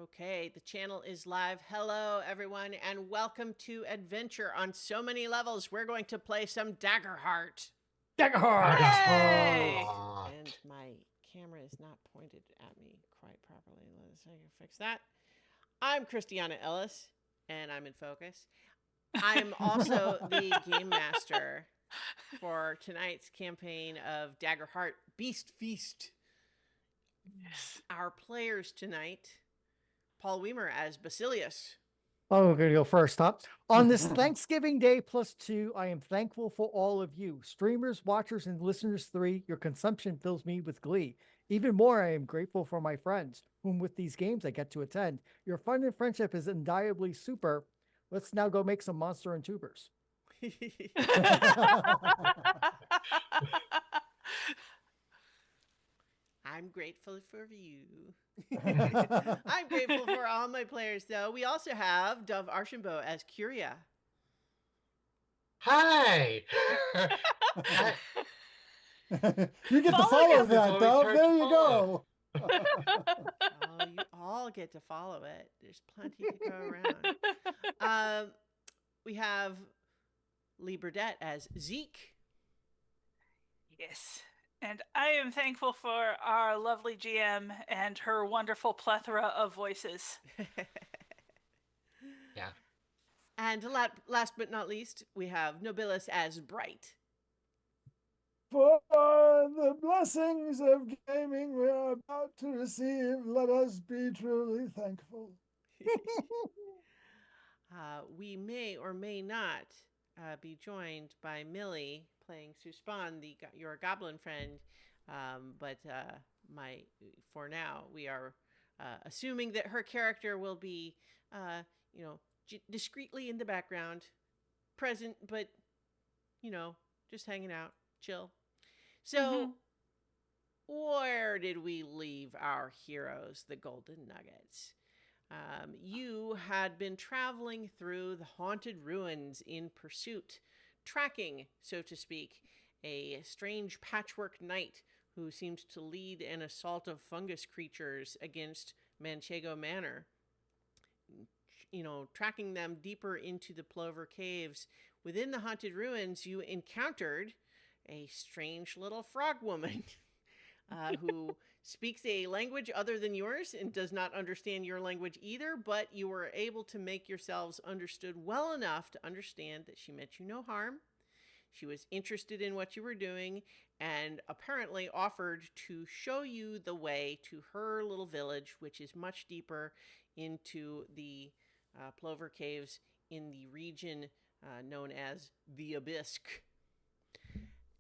Okay, the channel is live. Hello, everyone, and welcome to Adventure on so many levels. We're going to play some Daggerheart. Daggerheart! Hey! And my camera is not pointed at me quite properly. Let's see if I can fix that. I'm Christiana Ellis, and I'm in focus. I'm also the game master for tonight's campaign of Daggerheart Beast Feast. Our players tonight, Paul Weimer as Basilius. Oh, we're going to go first, huh? On this Thanksgiving Day +2, I am thankful for all of you, streamers, watchers, and listeners 3. Your consumption fills me with glee. Even more, I am grateful for my friends, whom with these games I get to attend. Your fun and friendship is undeniably super. Let's now go make some monster and tubers. I'm grateful for you. I'm grateful for all my players, though. We also have Dove Archambault as Curia. Hi! You get to Follow follow you. It's that, always Dove. hard There to you follow. go. Oh, you all get to follow it. There's plenty to go around. We have Lee Burdett as Zeke. Yes. And I am thankful for our lovely GM and her wonderful plethora of voices. Yeah. And last but not least, we have Nobilis as Bright. For the blessings of gaming we are about to receive, let us be truly thankful. We may or may not be joined by Millie playing Suspan, your goblin friend. But for now, we are assuming that her character will be, discreetly in the background, present, but, just hanging out, chill. So, where did we leave our heroes, the Golden Nuggets? You had been traveling through the haunted ruins in pursuit, tracking, so to speak, a strange patchwork knight who seems to lead an assault of fungus creatures against Manchego Manor. Tracking them deeper into the Plover Caves. Within the haunted ruins, you encountered a strange little frog woman who speaks a language other than yours and does not understand your language either, but you were able to make yourselves understood well enough to understand that she meant you no harm. She was interested in what you were doing and apparently offered to show you the way to her little village, which is much deeper into the Plover Caves in the region known as the Abyss.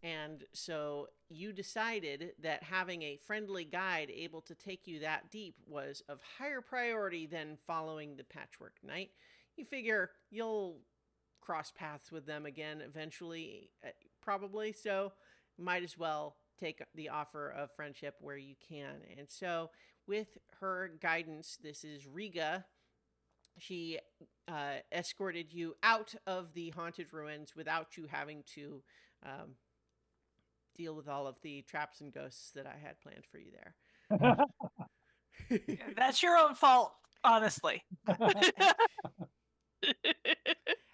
And so you decided that having a friendly guide able to take you that deep was of higher priority than following the Patchwork Knight. You figure you'll cross paths with them again eventually, probably, so might as well take the offer of friendship where you can. And so with her guidance, this is Riga. She escorted you out of the haunted ruins without you having to deal with all of the traps and ghosts that I had planned for you there. That's your own fault, honestly.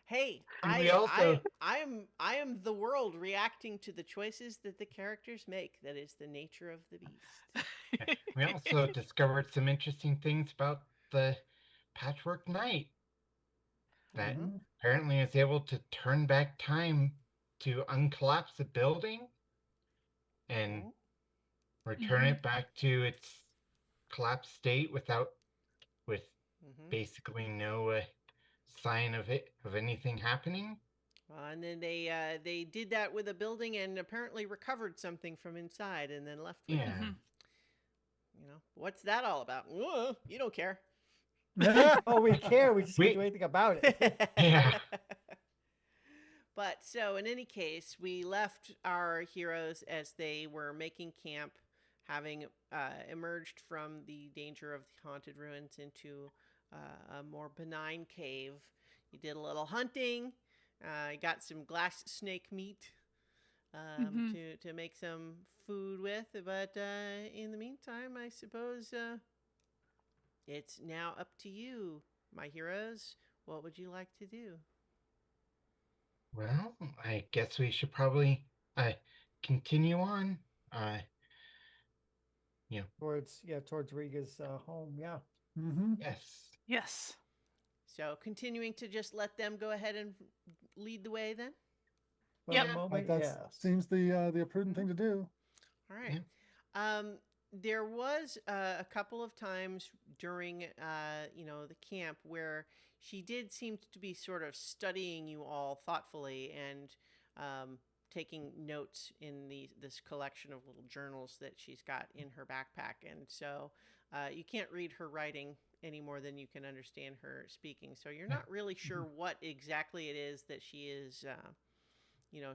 Hey, And we also I am the world reacting to the choices that the characters make. That is the nature of the beast. we also discovered some interesting things about the Patchwork Knight that apparently is able to turn back time to uncollapse a building and return it back to its collapsed state with basically no sign of anything happening. And then they did that with a building and apparently recovered something from inside and then left with Yeah. it. What's that all about? You don't care. Oh, we care. We just can't do anything about it. Yeah. But so in any case, we left our heroes as they were making camp, having emerged from the danger of the haunted ruins into a more benign cave. You did a little hunting. You got some glass snake meat to make some food with. But in the meantime, I suppose It's now up to you, my heroes. What would you like to do? Well, I guess we should probably continue on. Uh, you know, towards Riga's home. Yeah. Mm-hmm. yes. Yes. So, continuing to just let them go ahead and lead the way then? For Yep. the Like moment, that yes. seems the prudent thing to do. All right. There was a couple of times during, the camp where she did seem to be sort of studying you all thoughtfully and taking notes in this collection of little journals that she's got in her backpack. And so you can't read her writing any more than you can understand her speaking. So you're not really sure what exactly it is that she is,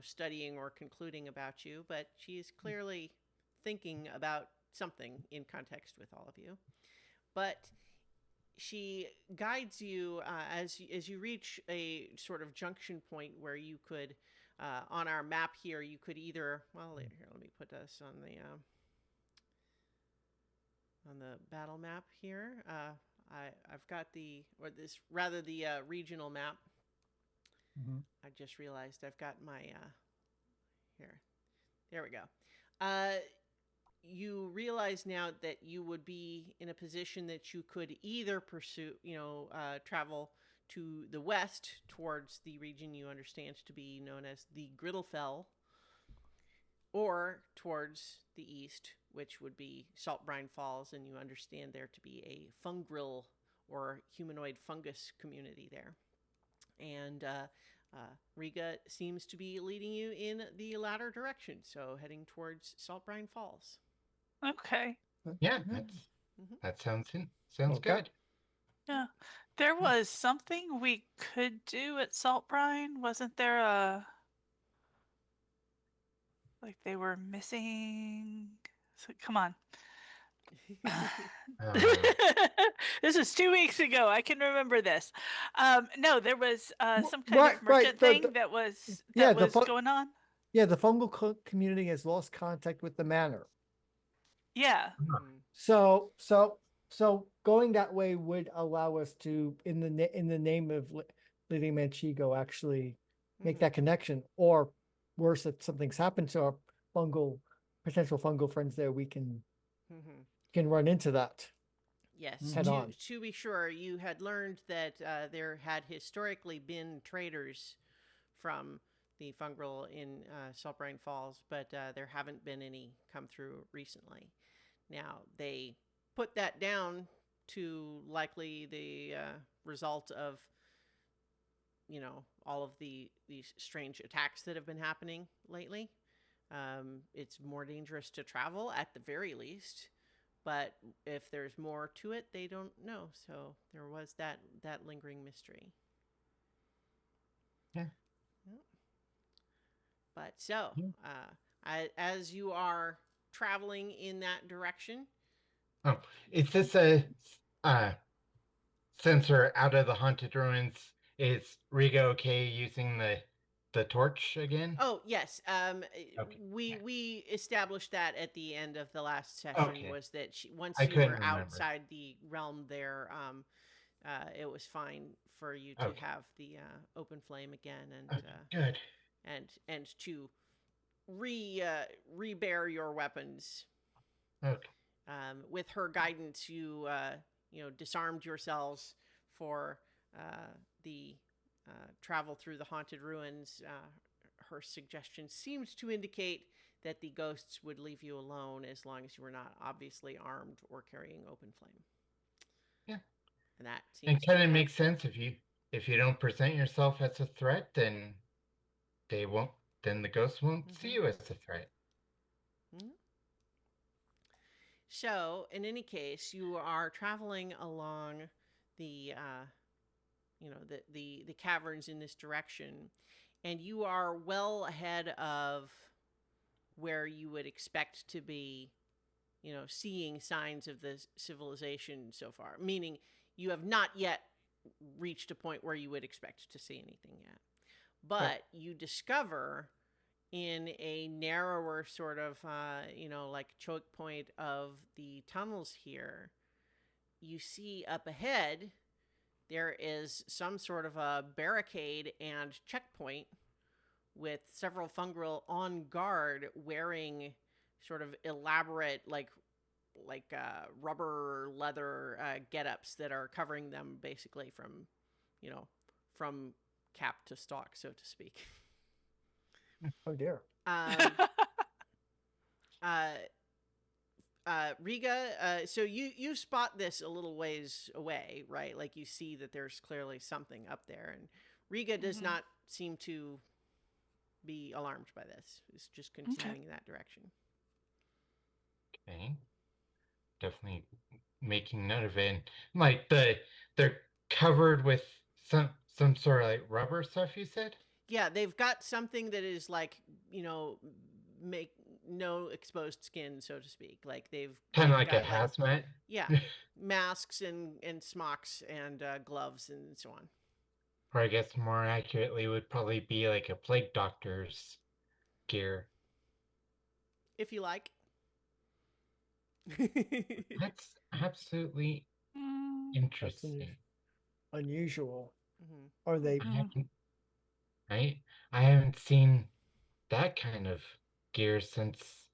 studying or concluding about you, but she is clearly thinking about something in context with all of you. But she guides you as you reach a sort of junction point where you could, on our map here, you could either here, let me put this on the battle map here. I've got the regional map. Mm-hmm. I just realized I've got my here. There we go. You realize now that you would be in a position that you could either pursue, travel to the west towards the region you understand to be known as the Griddlefell, or towards the east, which would be Saltbrine Falls, and you understand there to be a fungril or humanoid fungus community there. And Riga seems to be leading you in the latter direction, so heading towards Saltbrine Falls. Okay. Yeah, Mhm. that sounds Okay. good. Yeah. There was something we could do at Salt Brine. Wasn't there like they were missing? So, come on. Uh, This was 2 weeks ago. I can remember this. No, there was some kind Right, of right. merchant thing that was yeah, the going on. Yeah, the fungal community has lost contact with the manor. Yeah. Mhm. So going that way would allow us to, in the name of Lady Manchigo, actually make that connection. Or worse, if something's happened to our potential fungal friends there, we can run into that. Yes, Head on. to be sure, you had learned that there had historically been traders from the fungal in Saltbrine Falls, but there haven't been any come through recently. Now, they put that down to likely the result of, all of these strange attacks that have been happening lately. It's more dangerous to travel at the very least, but if there's more to it, they don't know. So there was that lingering mystery. Yeah. But so, as you are traveling in that direction, Oh, is this a since we're out of the haunted ruins? Is Riga okay using the torch again? oh yes, Okay. we established that at the end of the last session. Okay. Was that once I you couldn't were remember. outside the realm there, it was fine for you to have the open flame again, and good. and to rebear your weapons. Okay. With her guidance, you disarmed yourselves for the travel through the haunted ruins. Her suggestion seems to indicate that the ghosts would leave you alone as long as you were not obviously armed or carrying open flame. Yeah, and that seems it kind to of have... makes sense if you don't present yourself as a threat, then they won't. Then the ghosts won't see you as a threat. So, in any case, you are traveling along the the caverns in this direction, and you are well ahead of where you would expect to be, seeing signs of the civilization so far. Meaning, you have not yet reached a point where you would expect to see anything yet. But you discover in a narrower sort of, like choke point of the tunnels here, you see up ahead there is some sort of a barricade and checkpoint with several fungal on guard wearing sort of elaborate like rubber leather get-ups that are covering them basically from from cap to stalk, so to speak. Oh dear. Riga, so you spot this a little ways away, right? Like you see that there's clearly something up there, and Riga does not seem to be alarmed by this. It's just continuing in that direction. Okay. Definitely making note of it. And, like they're covered with some sort of like rubber stuff, you said? Yeah, they've got something that is like, make no exposed skin, so to speak. Like they've Kind of like got a hazmat. yeah, masks and smocks and gloves and so on. Or I guess more accurately would probably be like a plague doctor's gear. If you like. That's absolutely Mm. interesting. Unusual. Mhm. Are they? I haven't seen that kind of gear since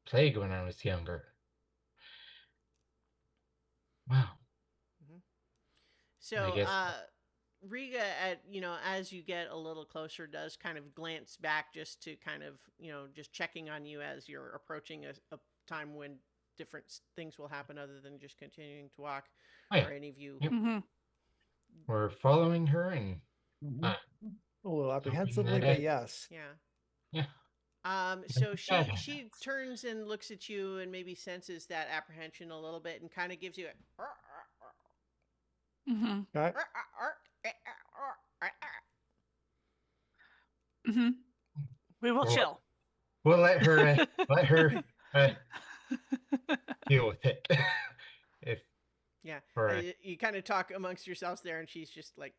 plague when I was younger. Wow. So, I guess Riga, as you get a little closer, does kind of glance back just to kind of, just checking on you as you're approaching a time when different things will happen other than just continuing to walk. Oh, yeah. Or any of you. Mm-hmm. We're following her and A little hoping apprehensively, that but yes. Yeah. yeah. So Bad she turns and looks at you and maybe senses that apprehension a little bit and kind of gives you a Mm-hmm. Right. Mm-hmm. We will Well, chill. We'll let her deal with it. If Yeah. for You kind of talk amongst yourselves there, and she's just like.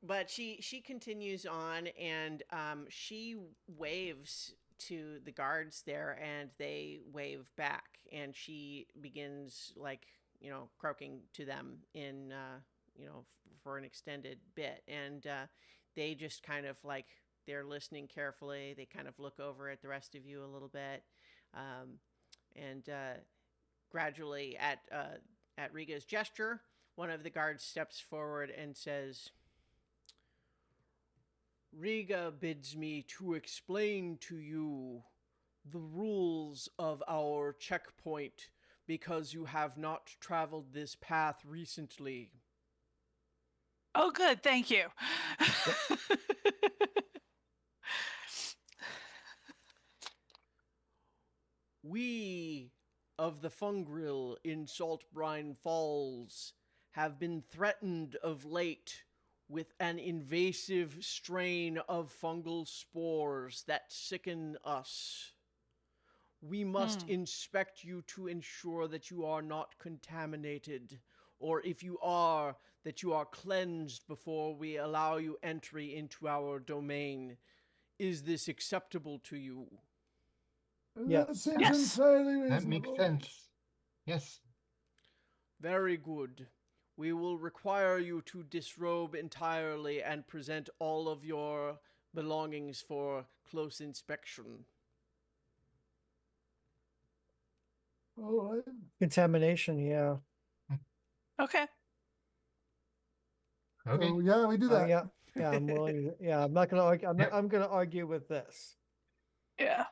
But she continues on, and she waves to the guards there, and they wave back, and she begins like croaking to them in for an extended bit, and they just kind of like they're listening carefully. They kind of look over at the rest of you a little bit, and gradually at Riga's gesture, one of the guards steps forward and says, Riga bids me to explain to you the rules of our checkpoint because you have not traveled this path recently. Oh, good. Thank you. We of the Fungril in Saltbrine Falls have been threatened of late with an invasive strain of fungal spores that sicken us. We must inspect you to ensure that you are not contaminated, or if you are, that you are cleansed before we allow you entry into our domain. Is this acceptable to you? Yes. That seems Yes. entirely reasonable. that makes sense. Yes. Very good. We will require you to disrobe entirely and present all of your belongings for close inspection. All right. Contamination, yeah. Okay. Okay. So yeah, we do that. Yeah, I'm willing. I'm not gonna argue. Yep. I'm gonna argue with this. Yeah.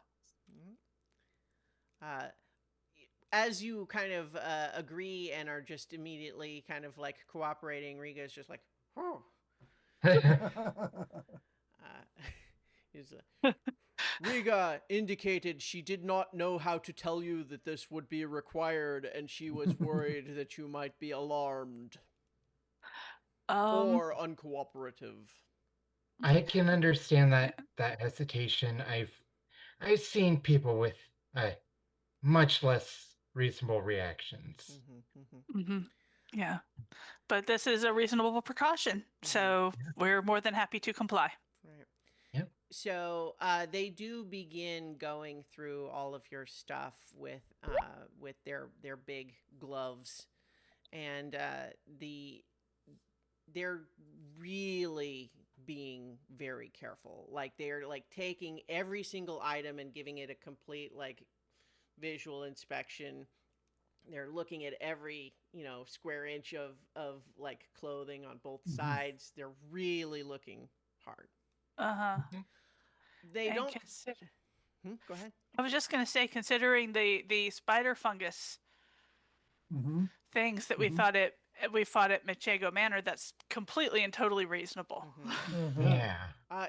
As you kind of agree and are just immediately kind of like cooperating, Riga's just like, oh. Riga indicated she did not know how to tell you that this would be required, and she was worried that you might be alarmed or uncooperative. I can understand that hesitation. I've seen people with much less reasonable reactions. Mm-hmm. Yeah. But this is a reasonable precaution, so we're more than happy to comply. Right. Yep. So they do begin going through all of your stuff with their big gloves, and they're really being very careful. Like they're like taking every single item and giving it a complete like visual inspection. They're looking at every square inch of like clothing on both sides. They're really looking hard. Uh-huh. They And don't. Go ahead. I was just going to say, considering the spider fungus Mm-hmm. things that we fought at Manchego Manor, that's completely and totally reasonable. Yeah.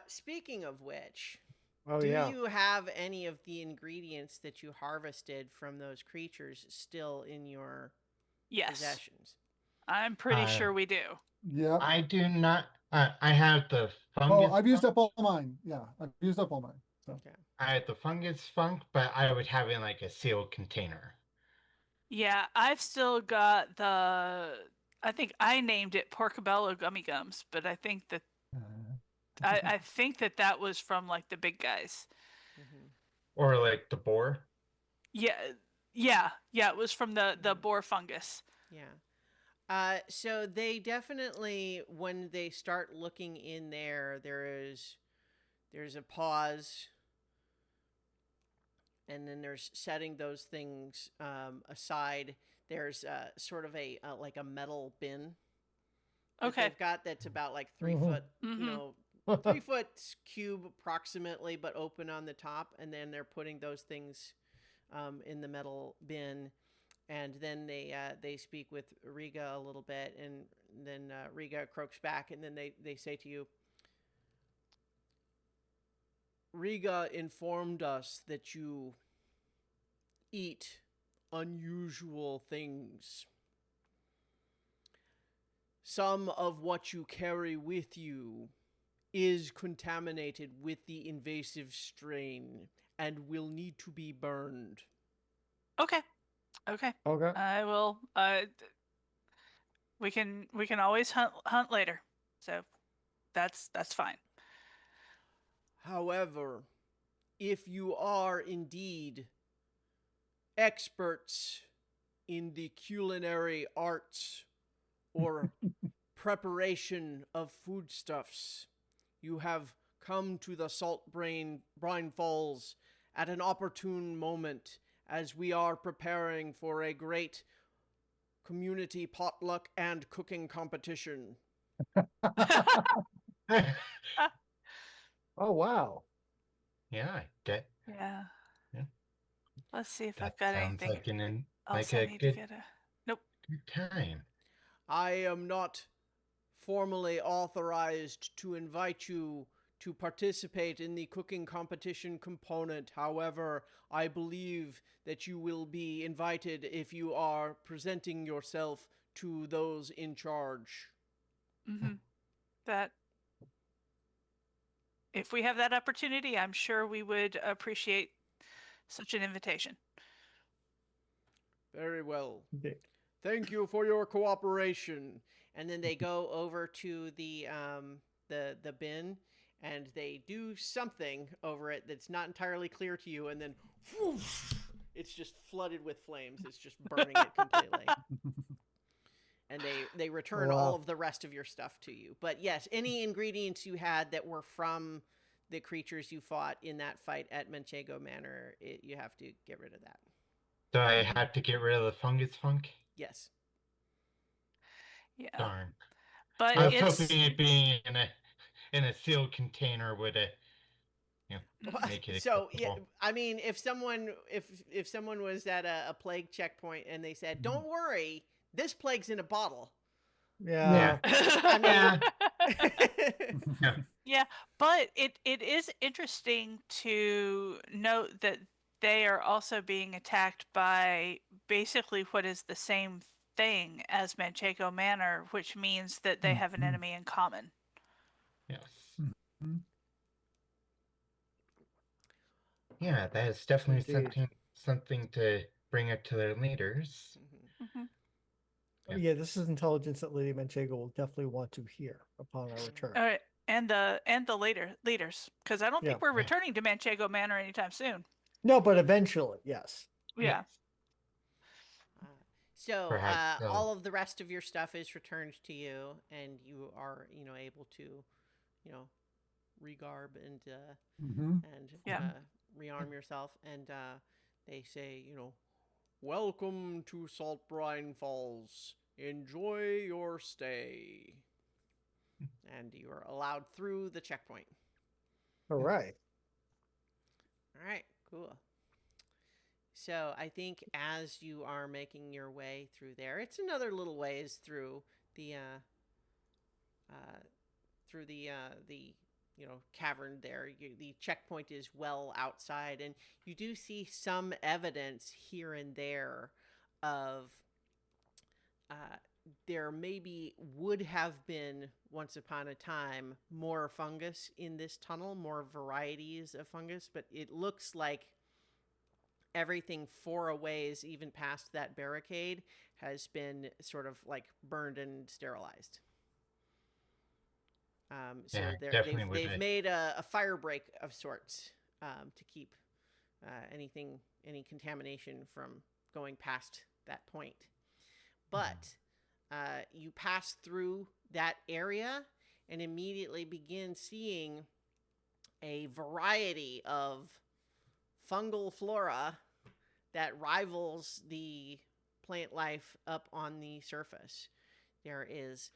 Speaking of which, Oh do yeah. you have any of the ingredients that you harvested from those creatures still in your Yes, possessions? I'm pretty sure we do. Yeah. I do not. I have the Oh, fungus. I've used up all mine. Yeah, I've used up all mine. So. Okay. I had the fungus funk, but I would have it in like a sealed container. Yeah, I've still got I think I named it Porcobello gummy gums, but I think that I think that was from like the big guys. Or like the boar. Yeah, it was from the boar fungus. Yeah. So they definitely, when they start looking in there, there's a pause, and then there's setting those things aside. There's sort of a like a metal bin that Okay. they've got that's about like 3 foot, 3 foot cube approximately, but open on the top, and then they're putting those things in the metal bin. And then they speak with Riga a little bit, and then Riga croaks back, and then they say to you, Riga informed us that you eat unusual things. Some of what you carry with you is contaminated with the invasive strain and will need to be burned. Okay. Okay. I will. We can always hunt later, so that's fine. However, if you are indeed experts in the culinary arts or preparation of foodstuffs, you have come to the Brine Falls at an opportune moment as we are preparing for a great community potluck and cooking competition. Oh wow. Yeah, that Yeah. Yeah. Let's see if that I've got sounds anything like an else like I a need good, to get a. Nope. good time. I am not formally authorized to invite you to participate in the cooking competition component. However, I believe that you will be invited if you are presenting yourself to those in charge. That if we have that opportunity, I'm sure we would appreciate such an invitation. Very well. Okay. Thank you for your cooperation. And then they go over to the bin, and they do something over it that's not entirely clear to you, and then whoosh, it's just flooded with flames. It's just burning it completely. And they return all of the rest of your stuff to you. But yes, any ingredients you had that were from the creatures you fought in that fight at Manchego Manor, you have to get rid of that. So I had to get rid of the fungus funk? Yes. Yeah. Darn. But I was hoping it being in a sealed container would make it so acceptable. yeah, I mean, if someone was at a plague checkpoint and they said, "Don't worry, this plague's in a bottle." Yeah. I mean, yeah, but it is interesting to note that they are also being attacked by basically what is the same thing as Manchego Manor, which means that they have an enemy in common. Yes. Yeah, that is definitely Indeed. something to bring up to their leaders. Yeah, this is intelligence that Lady Manchego will definitely want to hear upon our return. All right. And the leaders, because I don't Yeah. think we're Yeah. returning to Manchego Manor anytime soon. No, but eventually, yes. Yeah. Yes. Uh, so Perhaps so. all of the rest of your stuff is returned to you, and you are, able to, regarb and Hmm. Yeah. rearm yourself. And they say, welcome to Saltbrine Falls. Enjoy your stay. And you are allowed through the checkpoint. All right. All right, cool. So I think as you are making your way through there, it's another little ways through the cavern there. The checkpoint is well outside, and you do see some evidence here and there of uh, there maybe would have been once upon a time more fungus in this tunnel, more varieties of fungus, but it looks like everything 4 a ways, even past that barricade, has been sort of like burned and sterilized. So Yeah, they're, definitely would they've be. made a fire break of sorts to keep any contamination from going past that point. But you pass through that area and immediately begin seeing a variety of fungal flora that rivals the plant life up on the surface. There is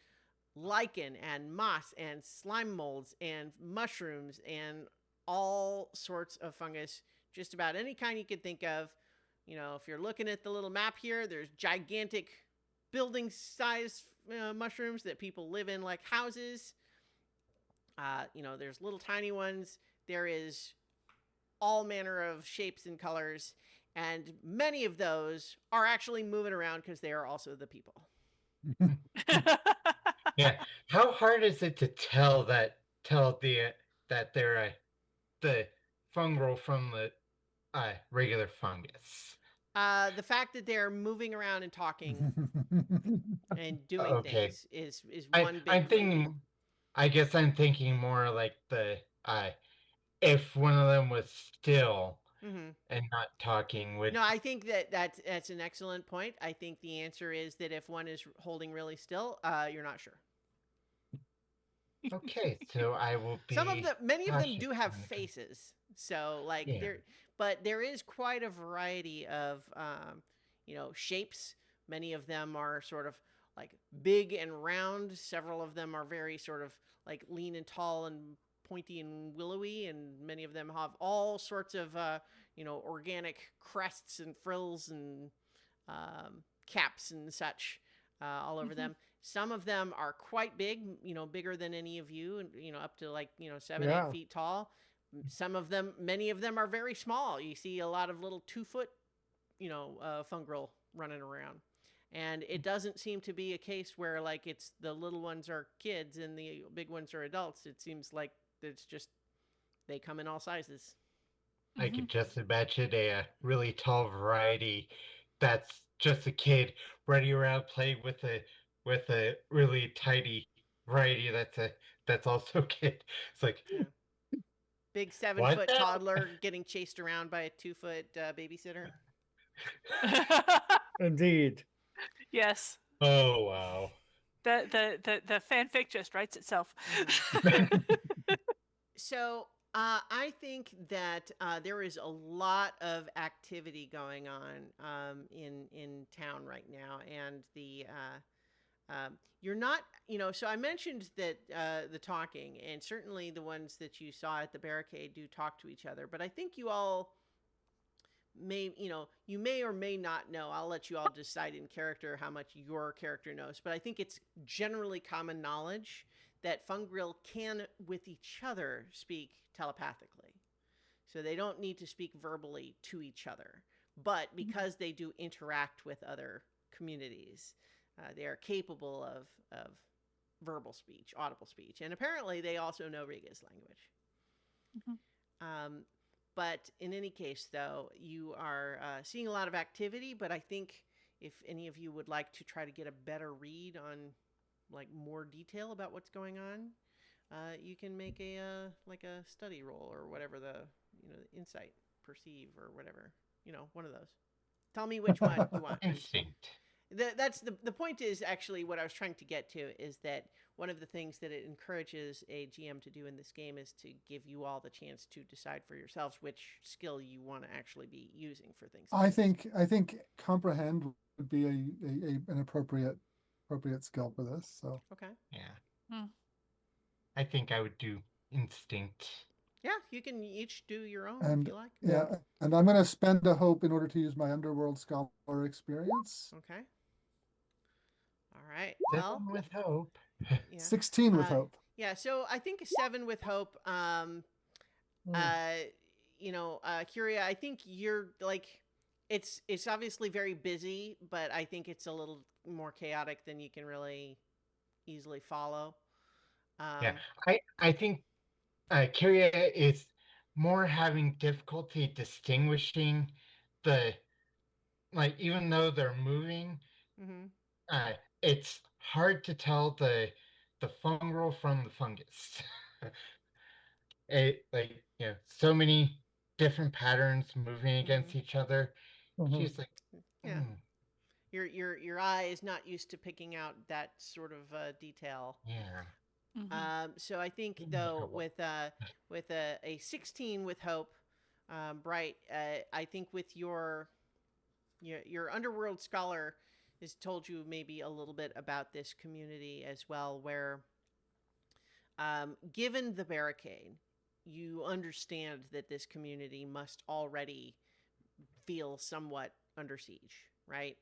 lichen and moss and slime molds and mushrooms and all sorts of fungus, just about any kind you could think of. If you're looking at the little map here, there's gigantic building size mushrooms that people live in like houses. There's little tiny ones. There is all manner of shapes and colors, and many of those are actually moving around because they are also the people. Yeah. How hard is it to tell that they're the fungal from the regular fungus? The fact that they're moving around and talking and doing Okay. things is I one I'm big clue. thinking. I guess I'm thinking more like if one of them was still Mm-hmm. and not talking would. No, I think that's an excellent point. I think the answer is that if one is holding really still, you're not sure. Okay, so I will be Many of them cautious do have when it comes. faces, so like Yeah. but there is quite a variety of shapes. Many of them are sort of like big and round. Several of them are very sort of like lean and tall and pointy and willowy, and many of them have all sorts of organic crests and frills and caps and such all over them. Some of them are quite big, bigger than any of you, and up to like 7, Yeah. 8 feet tall. Many of them are very small. You see a lot of little 2-foot, fungal running around, and it doesn't seem to be a case where like it's the little ones are kids and the big ones are adults. It seems like it's just they come in all sizes. I could just imagine a really tall variety that's just a kid running around playing with a really tiny variety that's also a kid. It's like Yeah. Big seven what foot now? toddler getting chased around by a 2-foot babysitter. Indeed. Yes. Oh wow. The fanfic just writes itself. So I think that there is a lot of activity going on in town right now, and you're not, So I mentioned that the talking, and certainly the ones that you saw at the barricade do talk to each other, but I think you all you may or may not know. I'll let you all decide in character how much your character knows, but I think it's generally common knowledge that Fungril can with each other speak telepathically. So they don't need to speak verbally to each other, but because they do interact with other communities, they are capable of verbal speech, audible speech, and apparently they also know Riga's language. But in any case, though, you are seeing a lot of activity, but I think if any of you would like to try to get a better read on like more detail about what's going on, you can make a like a study roll or whatever the insight, perceive or whatever, one of those. Tell me which one you want. Instinct. That's the point is actually what I was trying to get to is that one of the things that it encourages a GM to do in this game is to give you all the chance to decide for yourselves which skill you want to actually be using for things. Like I think comprehend would be an appropriate skill for this. So okay. Yeah. I think I would do instinct. Yeah, you can each do your own and if you like. yeah, and I'm going to spend a hope in order to use my underworld scholar experience. Okay. All right. 7 Well, with hope. yeah. 16 with hope. Yeah, so I think 7 with hope. Curia, I think you're like, it's obviously very busy, but I think it's a little more chaotic than you can really easily follow. Yeah, I think Kyria is more having difficulty distinguishing the, like, even though they're moving, Mm-hmm. it's hard to tell the fungal from the fungus. Like, so many different patterns moving against each other. She's like, yeah. Your eye is not used to picking out that sort of detail. yeah. So I think though with a 16 with hope, Bright, I think with your underworld scholar has told you maybe a little bit about this community as well, where given the barricade, you understand that this community must already feel somewhat under siege, right?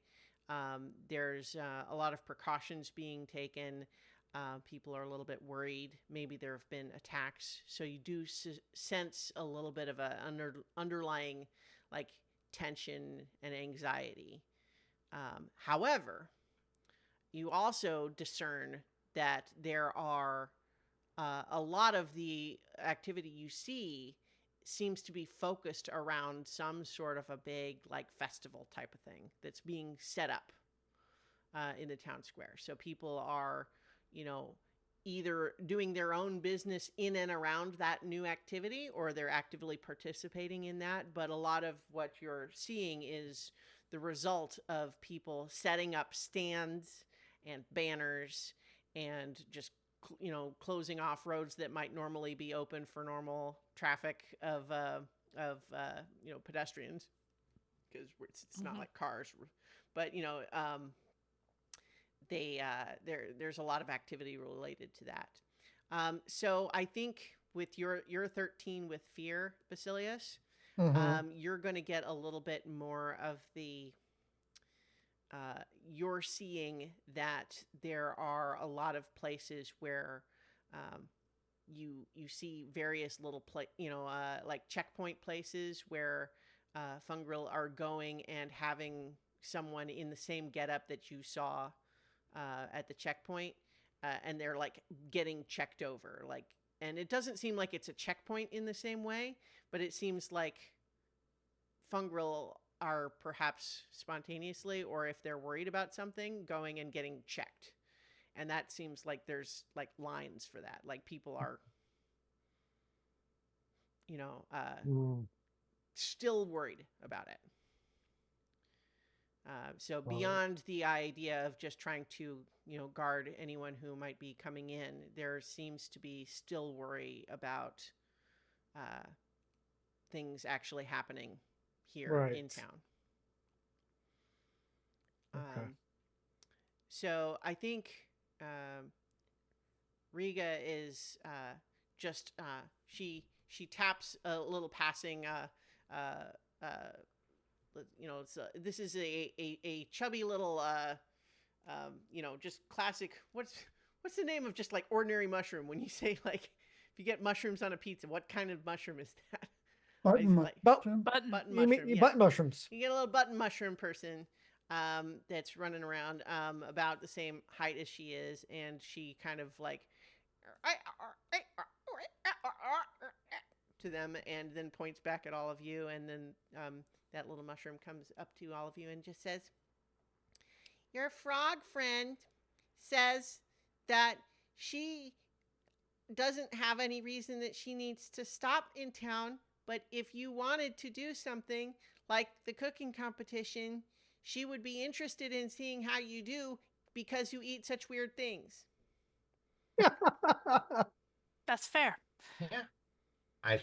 There's a lot of precautions being taken. People are a little bit worried. Maybe there have been attacks. So you do sense a little bit of a underlying like tension and anxiety. However, you also discern that there are a lot of the activity you see seems to be focused around some sort of a big like festival type of thing that's being set up in the town square. So people are, either doing their own business in and around that new activity, or they're actively participating in that. But a lot of what you're seeing is the result of people setting up stands and banners and just closing off roads that might normally be open for normal traffic of pedestrians, because it's not like cars, but there's a lot of activity related to that. So I think with your 13 with fear, Basilius, you're going to get a little bit more of the you're seeing that there are a lot of places where you see various little like checkpoint places where Fungril are going and having someone in the same getup that you saw at the checkpoint, and they're like getting checked over, like, and it doesn't seem like it's a checkpoint in the same way, but it seems like Fungril are perhaps spontaneously, or if they're worried about something, going and getting checked. And that seems like there's like lines for that. Like people are, still worried about it. So beyond the idea of just trying to, guard anyone who might be coming in, there seems to be still worry about things actually happening here in town. Okay. So I think Riga is just she taps a little passing. This is a chubby little just classic. What's the name of just like ordinary mushroom when you say like if you get mushrooms on a pizza? What kind of mushroom is that? Button mushroom. Button You mushroom. mean button mushrooms? You get a little button mushroom person that's running around about the same height as she is, and she kind of like to them and then points back at all of you, and then that little mushroom comes up to all of you and just says, "Your frog friend says that she doesn't have any reason that she needs to stop in town, but if you wanted to do something like the cooking competition, she would be interested in seeing how you do because you eat such weird things. That's fair. Yeah. I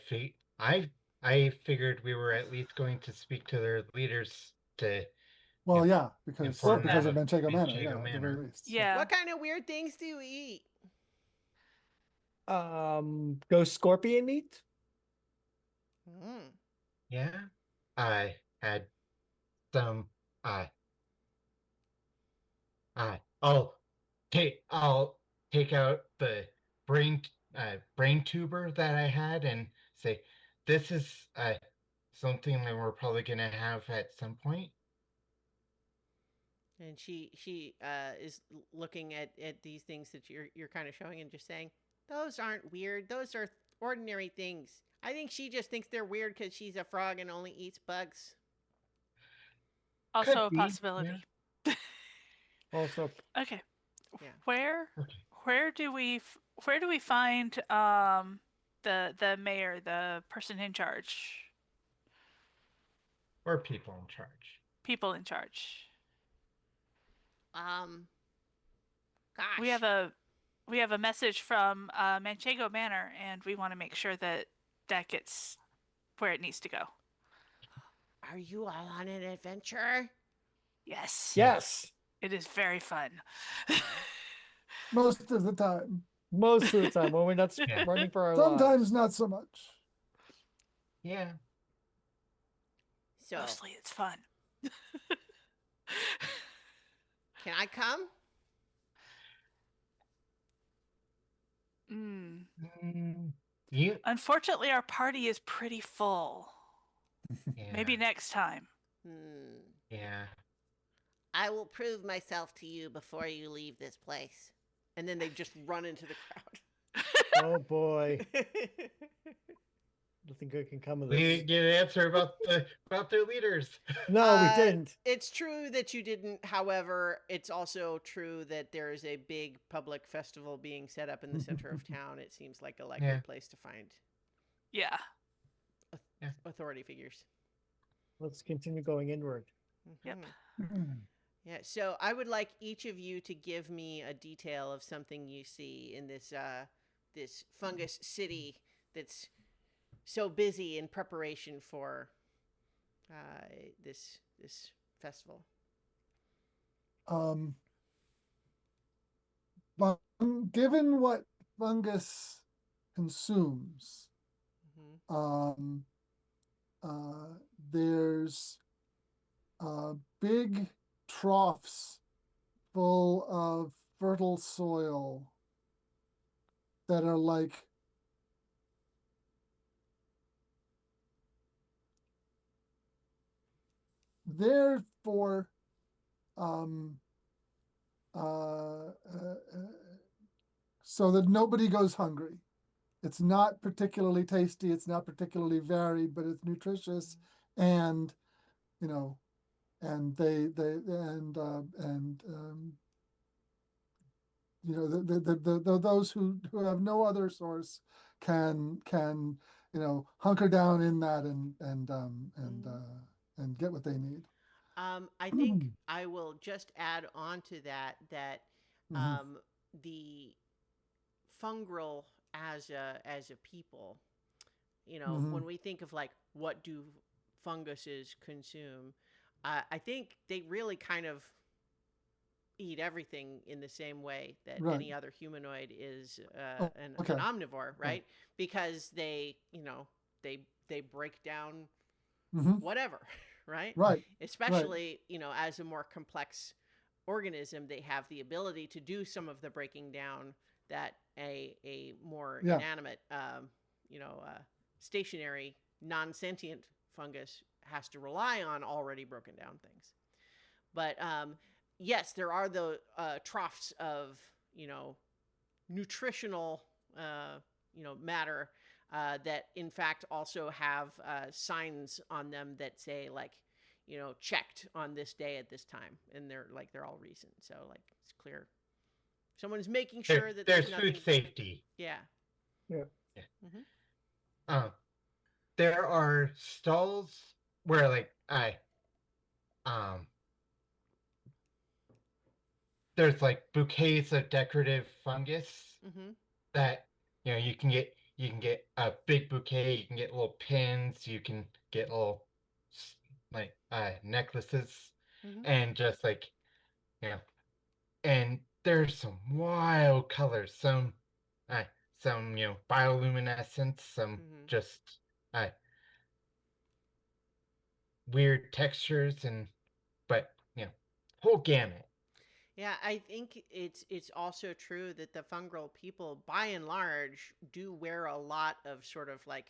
figured we were at least going to speak to their leaders to Well, yeah, inform because them of Manchego Manor, Manchego yeah, at the very Manor. least. So. Yeah. What kind of weird things do you eat? Ghost scorpion meat. Mm. Yeah. I had some I'll take out the brain tuber that I had and say, this is something that we're probably gonna have at some point. And she is looking at these things that you're kind of showing and just saying, those aren't weird. Those are ordinary things. I think she just thinks they're weird because she's a frog and only eats bugs. Also Could a be, possibility. Also, Okay. Yeah. Where Okay. where do we find the mayor, the person in charge, Or people in charge. people in charge? Gosh. We have a message from Manchego Manor, and we want to make sure that that gets where it needs to go. Are you all on an adventure? Yes. yes, It is very fun. Most of the time. most of the time when we're not Yeah. running for our Sometimes lives. not so much. Yeah. So, Mostly it's fun. can I come? You Unfortunately, our party is pretty full. yeah. Maybe next time. Yeah. I will prove myself to you before you leave this place. And then they just run into the crowd. Oh boy, nothing good can come of We this. didn't get an answer about their leaders. No, we didn't. It's true that you didn't. However, it's also true that there is a big public festival being set up in the center of town. It seems like a likely Yeah. place to find Yeah. authority figures. Let's continue going inward. Yep. Yeah, so I would like each of you to give me a detail of something you see in this this fungus city that's so busy in preparation for this festival. But given what fungus consumes, there's big troughs full of fertile soil that are like therefore so that nobody goes hungry. It's not particularly tasty, it's not particularly varied, but it's nutritious, and you know, and you know, the those who have no other source can hunker down in that and get what they need. I think I will just add on to that the fungal as a people, you know, when we think of like what do funguses consume, I think they really kind of eat everything in the same way that any other humanoid is an omnivore, right? Because they, you know, they break down whatever, right? Especially, you know, as a more complex organism, they have the ability to do some of the breaking down that a more inanimate, stationary, non-sentient fungus has to rely on already broken down things. But yes, there are the troughs of, you know, nutritional, matter that in fact also have signs on them that say like, you know, checked on this day at this time, and they're all recent, so like it's clear someone is making sure that there's nothing... food safety. Yeah. Yeah. Mhm. There are stalls where um there's like bouquets of decorative fungus Mhm. that you can get a big bouquet, you can get little pins, you can get little necklaces, Mhm. and just you know and there's some wild colors, uh some bioluminescence, some Mhm. just uh weird textures, and but whole gamut. Yeah, I think it's also true that the fungal people, by and large, do wear a lot of sort of like,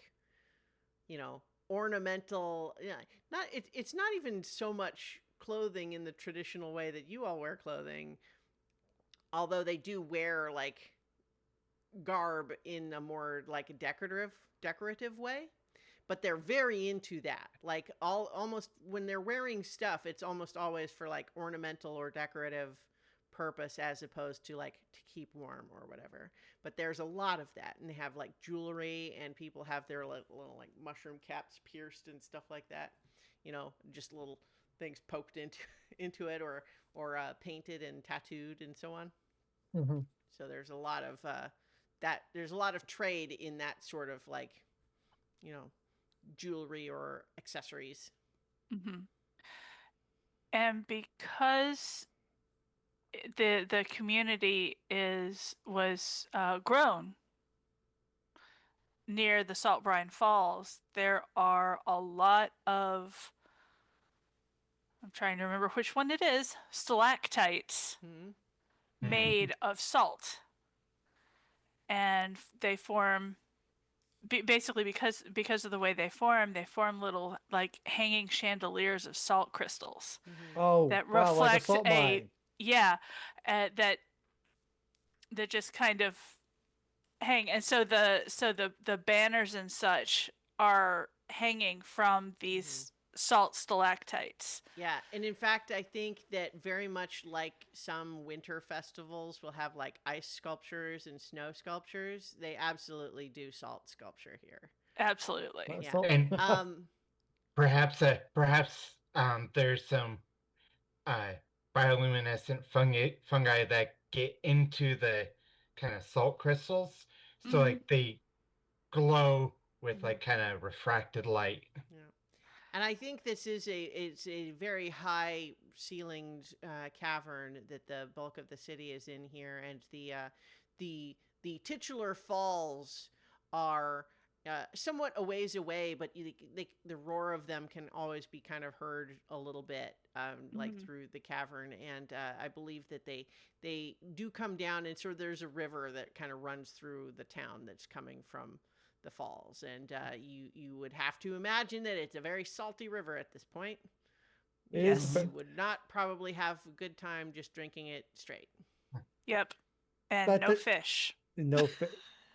ornamental. Yeah, not it's not even so much clothing in the traditional way that you all wear clothing, although they do wear like garb in a more like decorative way. But they're very into that. Like all almost when they're wearing stuff, it's almost always for like ornamental or decorative purpose as opposed to like to keep warm or whatever. But there's a lot of that, and they have like jewelry, and people have their little like mushroom caps pierced and stuff like that. Just little things poked into into it, or painted and tattooed and so on. Hmm. So there's a lot of that. There's a lot of trade in that sort of like you know jewelry or accessories. Hmm. And because the community was grown near the Salt Brine Falls, there are a lot of, I'm trying to remember which one it is, stalactites Hmm. made of salt, and they form basically because of the way they form little like hanging chandeliers of salt crystals Hmm. Oh, that wow, like a reflect salt a, mine. yeah, that just kind of hang. And so the banners and such are hanging from Hmm. these salt stalactites. Yeah, and in fact, I think that very much like some winter festivals will have like ice sculptures and snow sculptures, they absolutely do salt sculpture here. Absolutely. Yeah. Salt. And Um. perhaps there's some uh bioluminescent fungi that get into the kind of salt crystals, so Hmm. like they glow with Mhm. like kind of refracted light. Yeah. And I think this is it's a very high ceilinged cavern that the bulk of the city is in here, and the titular falls are somewhat a ways away, but the roar of them can always be kind of heard a little bit, like Hmm. through the cavern. And I believe that they do come down, and sort of there's a river that kind of runs through the town that's coming from the falls, and you would have to imagine that it's a very salty river at this point. It is, Yes. You would not probably have a good time just drinking it straight. Yep. And but no fish. no,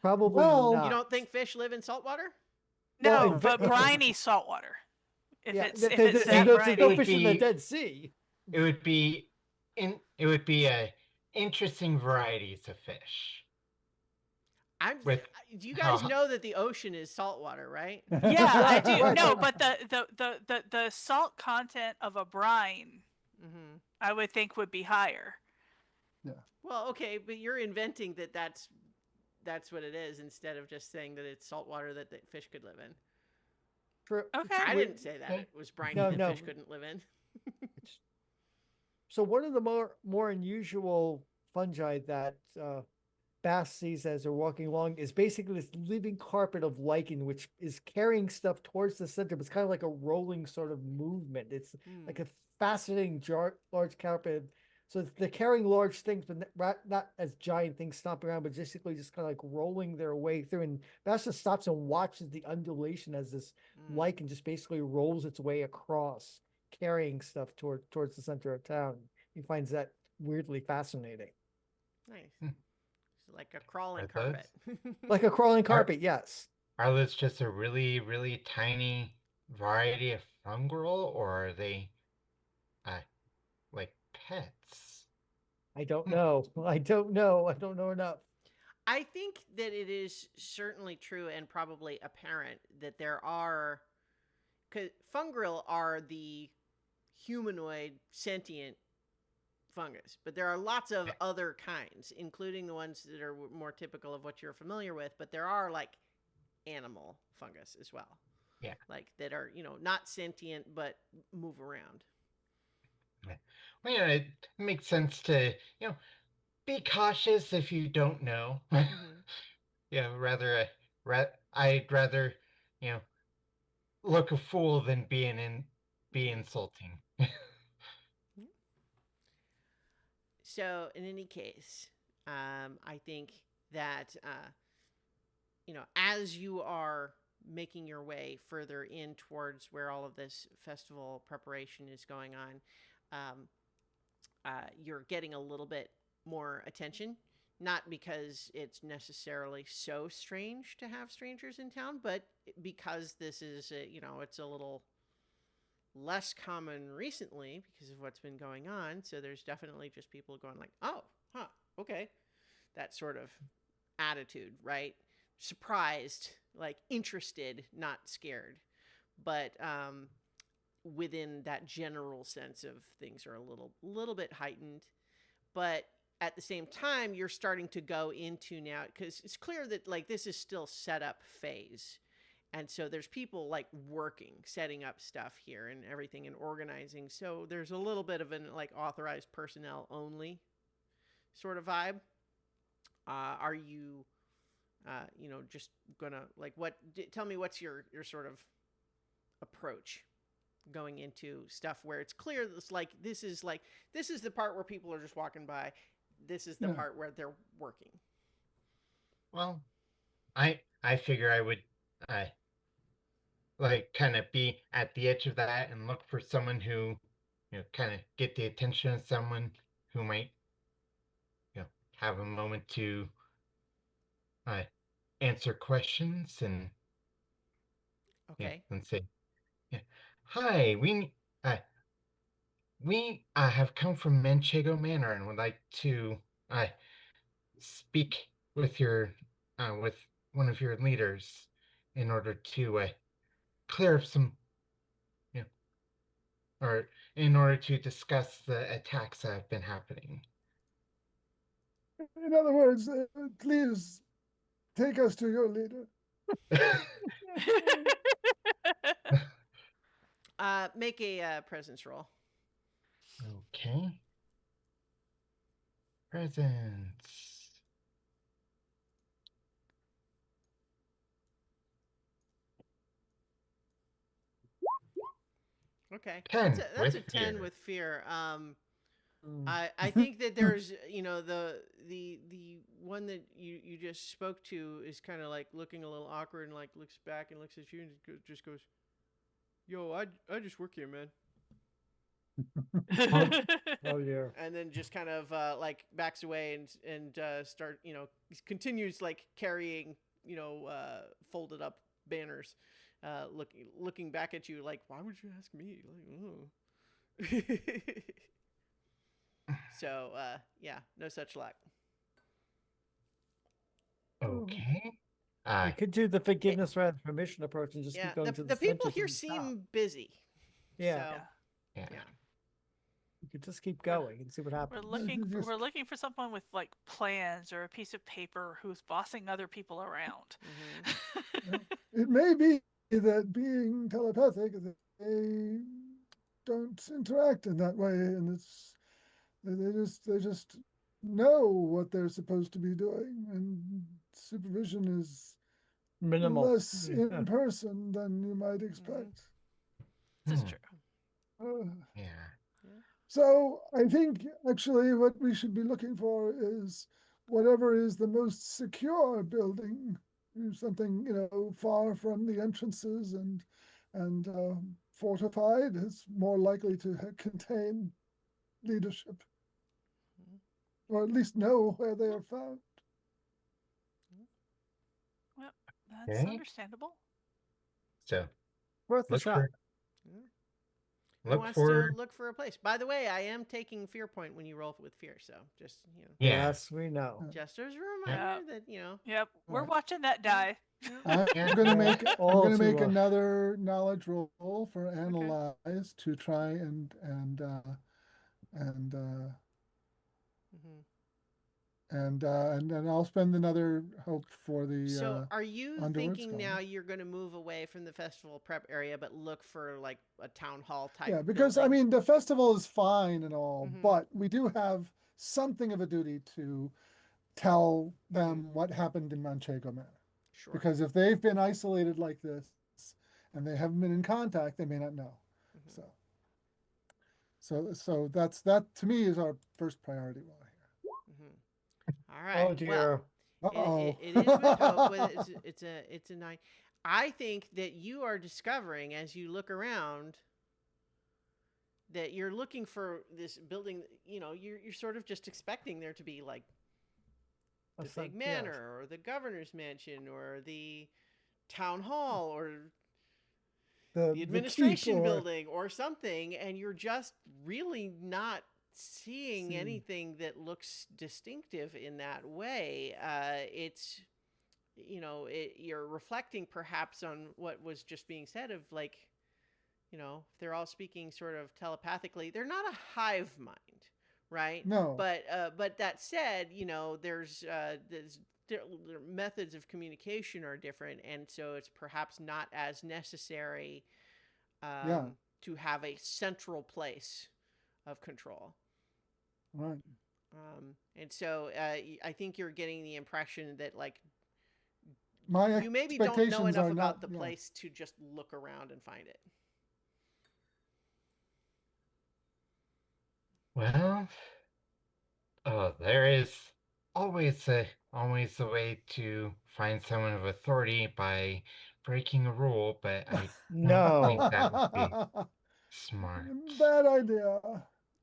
probably Well, You not. don't think fish live in salt water? Well, No, but briny salt water. If yeah, it's if it's It, that there's it no would briny. fish in the be Dead Sea. it would be it would be a interesting varieties of fish I'm. with You guys how know that the ocean is salt water, right? Yeah, I Right, do. right, No, but but the salt content of a brine, Hmm. I would think would be higher. yeah. Well, okay, but you're inventing that that's what it is instead of just saying that it's salt water that fish could live in. true. Okay. I We, didn't say that okay. it was briny no, that no. fish couldn't live in. So one of the more unusual fungi that Bass sees as they're walking along is basically this living carpet of lichen, which is carrying stuff towards the center. But it's kind of like a rolling sort of movement. It's like Hmm. a fascinating, large carpet. So they're carrying large things, but not as giant things stomping around, but basically just kind of like rolling their way through. And Bass just stops and watches the undulation as this Hmm. lichen just basically rolls its way across, carrying stuff towards the center of town. He finds that weirdly fascinating. Nice. Hmm. It's like a crawling Are those carpet. Like a crawling are carpet, yes. are those just a really tiny variety of fungal, or are they uh like pets? I don't Hmm. know. I don't know. I don't know enough. I think that it is certainly true and probably apparent that there are, because fungal are the humanoid sentient fungus, but there are lots of other kinds, including the ones that are more typical of what you're familiar with. But there are like animal fungus as well. Yeah. Like that are, not sentient, but move around. Well, it makes sense to, be cautious if you don't know. Mm-hmm. Yeah, I'd rather, you know, look a fool than be insulting. So, in any case, I think that, as you are making your way further in towards where all of this festival preparation is going on, you're getting a little bit more attention. Not because it's necessarily so strange to have strangers in town, but because this is, it's a little less common recently because of what's been going on. So there's definitely just people going like, oh, huh, okay. That sort of attitude, right? Surprised, like interested, not scared. But within that general sense of things are a little bit heightened. But at the same time, you're starting to go into now, because it's clear that like this is still setup phase. And so there's people like working, setting up stuff here and everything and organizing. So there's a little bit of an like authorized personnel only sort of vibe. Are you, just gonna like tell me what's your sort of approach going into stuff where it's clear this is the part where people are just walking by. This is the part where they're working. Well, I figure I would like kind of be at the edge of that and look for someone who, kind of get the attention of someone who might, have a moment to uh, answer questions and Okay. and say, yeah, hi, we have come from Manchego Manor and would like to uh, speak with one of your leaders in order to clear up some, you know, or in order to discuss the attacks that have been happening. In other words, please take us to your leader. Make a presence roll. Okay. Presents. Okay. 10 That's with a 10 fear. with fear. I think that there's the one that you just spoke to is kind of like looking a little awkward and like looks back and looks at you and just goes, "Yo, I just work here, man." Oh yeah. And then just kind of like backs away and start continues like carrying folded up banners, looking back at you like, why would you ask me? Like, oh. So yeah, no such luck. Okay. We could do the forgiveness rather than permission approach and just Yeah, keep going to the people center here to the top. seem busy. Yeah. So, Yeah. yeah. We could just keep going and see what happens. We're looking for someone with like plans or a piece of paper who's bossing other people around. Mm-hmm. It may be that being telepathic, they don't interact in that way, and they just know what they're supposed to be doing, and supervision is Minimal. less in person than you might expect. This is true. Yeah. So I think actually what we should be looking for is whatever is the most secure building, something far from the entrances and fortified is more likely to contain leadership, or at least know where they are found. Well, that's understandable. So Worth a look shot. for Who look wants for to look for a place? By the way, I am taking fear point when you roll with fear, so just yeah. Yes, we know. just as a Yeah. reminder that Yep, we're Right. watching that die. I'm Yeah. gonna Yeah, make all too well. another knowledge roll for analyze to try and Mhm. and then I'll spend another hope for the So, are you underworld thinking scholar. now you're going to move away from the festival prep area, but look for like a town hall type? Yeah, because I building? mean the festival is fine and all, Mhm. but we do have something of a duty to tell them what happened in Manchego Manor. Sure. Because if they've been isolated like this and they haven't been in contact, they may not know. Mhm. So that to me is our first priority while Mhm. All right. Oh Well, dear. here. it is with hope, but it's a 9. I think that you are discovering as you look around that you're looking for this building. You're sort of just expecting there to be like the big Yes. manor or the governor's mansion or the town hall or the The administration keep or building or something, and you're just really not seeing See. anything that looks distinctive in that way. It's you're reflecting perhaps on what was just being said of like, they're all speaking sort of telepathically. They're not a hive mind, right? No. But that said, there's their methods of communication are different, and so it's perhaps not as necessary Yeah. to have a central place of control. Right. And so I think you're getting the impression that like My you maybe don't know expectations enough are about not the place to just look around and find it. Well, there is always a way to find someone of authority by breaking a rule, but I don't think No. that would be smart. Bad idea.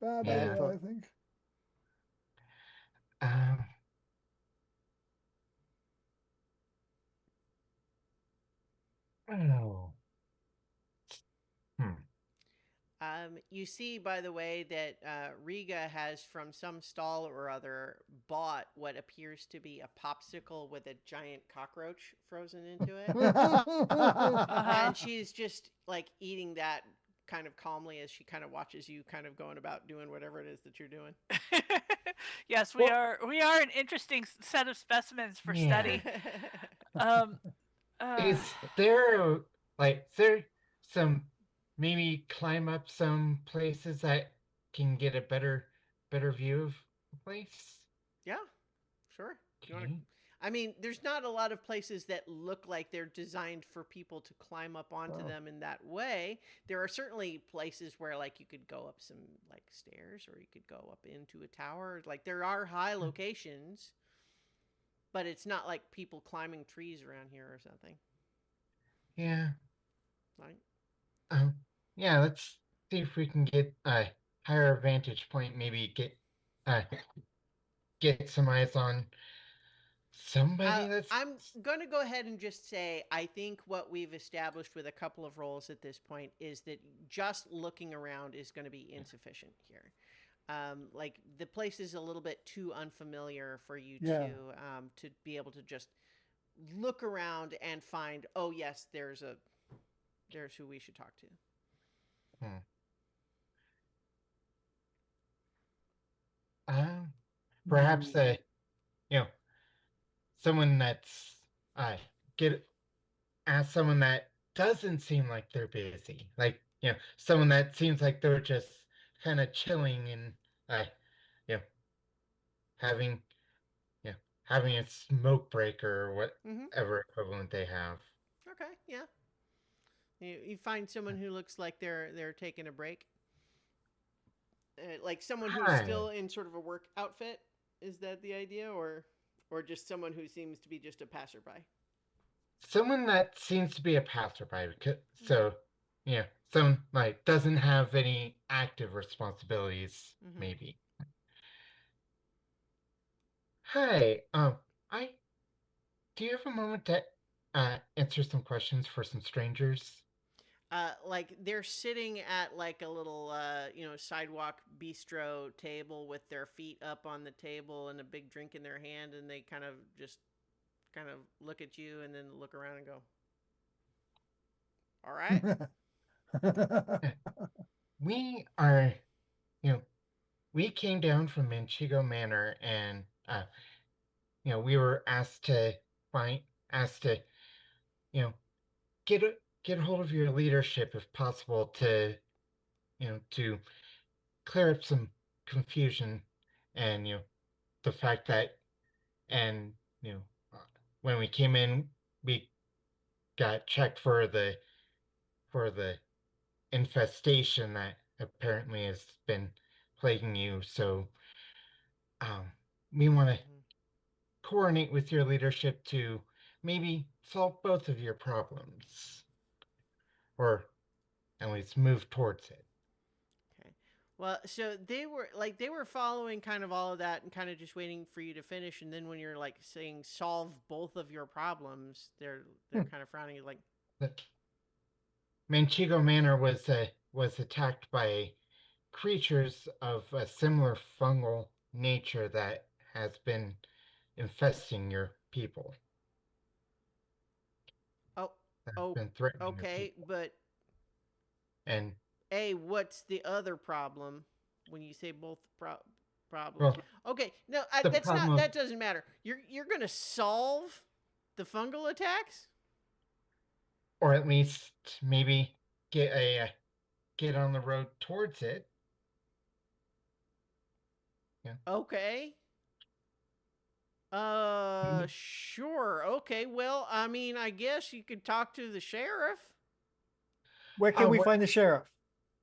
Bad Bad Yeah. idea, for I think. Um. Oh. Hmm. You see, by the way, that Riga has, from some stall or other, bought what appears to be a popsicle with a giant cockroach frozen into it. Uh-huh. And she's just like eating that kind of calmly as she kind of watches you kind of going about doing whatever it is that you're doing. Yes, Well- we are an interesting set of specimens for Yeah. study. Um, Is there some maybe climb up some places that can get a better view of the place? Yeah, sure. You want to? Okay. I mean, there's not a lot of places that look like they're designed for people to climb up onto Oh. them in that way. There are certainly places where like you could go up some like stairs or you could go up into a tower. Like there are high locations, but it's not like people climbing trees around here or something. Yeah. Right? Um. Yeah. Let's see if we can get a higher vantage point. Maybe uh get some eyes on somebody that's I'm going to go ahead and just say I think what we've established with a couple of roles at this point is that just looking around is going to be insufficient here. Like the place is a little bit too unfamiliar for you Yeah. to be able to just look around and find, oh yes, there's who we should talk to. Hmm. Um. Perhaps you know someone that's uh get ask someone that doesn't seem like they're busy, like someone that seems like they're just kind of chilling and you know having you know having a smoke break or Mm-hmm. whatever equivalent they have. Okay, yeah. You find someone who looks like they're taking a break, like someone who's Hi, still in sort of a work outfit. Is that the idea, or just someone who seems to be just a passerby? someone that seems to be a passerby, Okay. so someone like doesn't have any active responsibilities, Mm-hmm. maybe. Hi, I do you have a moment to answer some questions for some strangers? like they're sitting at like a little sidewalk bistro table with their feet up on the table and a big drink in their hand, and they kind of look at you and then look around and go, all right. We are, you know, we came down from Manchego Manor, and we were asked to, you know, get a hold of your leadership if possible to clear up some confusion, and the fact that, and you know uh, when we came in, we got checked for the infestation that apparently has been plaguing you. So um, we want to Mhm. coordinate with your leadership to maybe solve both of your problems, or at least move towards it. Okay. Well, so they were following kind of all of that and kind of just waiting for you to finish, and then when you're like saying solve both of your problems, they're kind of frowning like, The Manchego Manor was attacked by creatures of a similar fungal nature that has been infesting your people, oh, that has oh, been threatening your okay, people. but And what's the other problem when you say both problems? well, Okay, no, the that's problem not. of, That doesn't matter. You're gonna solve the fungal attacks. or at least maybe get on the road towards it. Yeah. Okay. Mm. Sure. Okay. Well, I mean, I guess you could talk to the sheriff. Where can we Where, find the sheriff?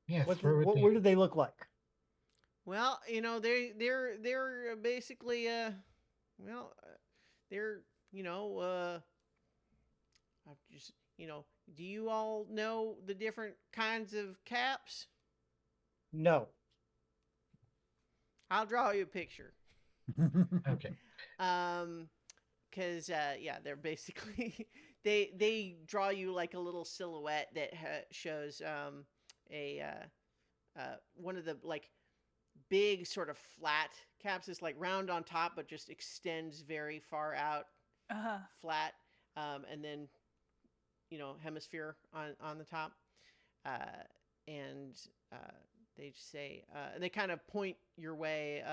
yes, What where would they what do they look like? Well, they're basically well, they're you know I've just do you all know the different kinds of caps? No. I'll draw you a picture. Okay. Um, because yeah, they're basically they draw you like a little silhouette that shows a one of the like big sort of flat caps is like round on top but just extends very far out Uh-huh. flat, and then hemisphere on the top, and uh, they just say and they kind of point your way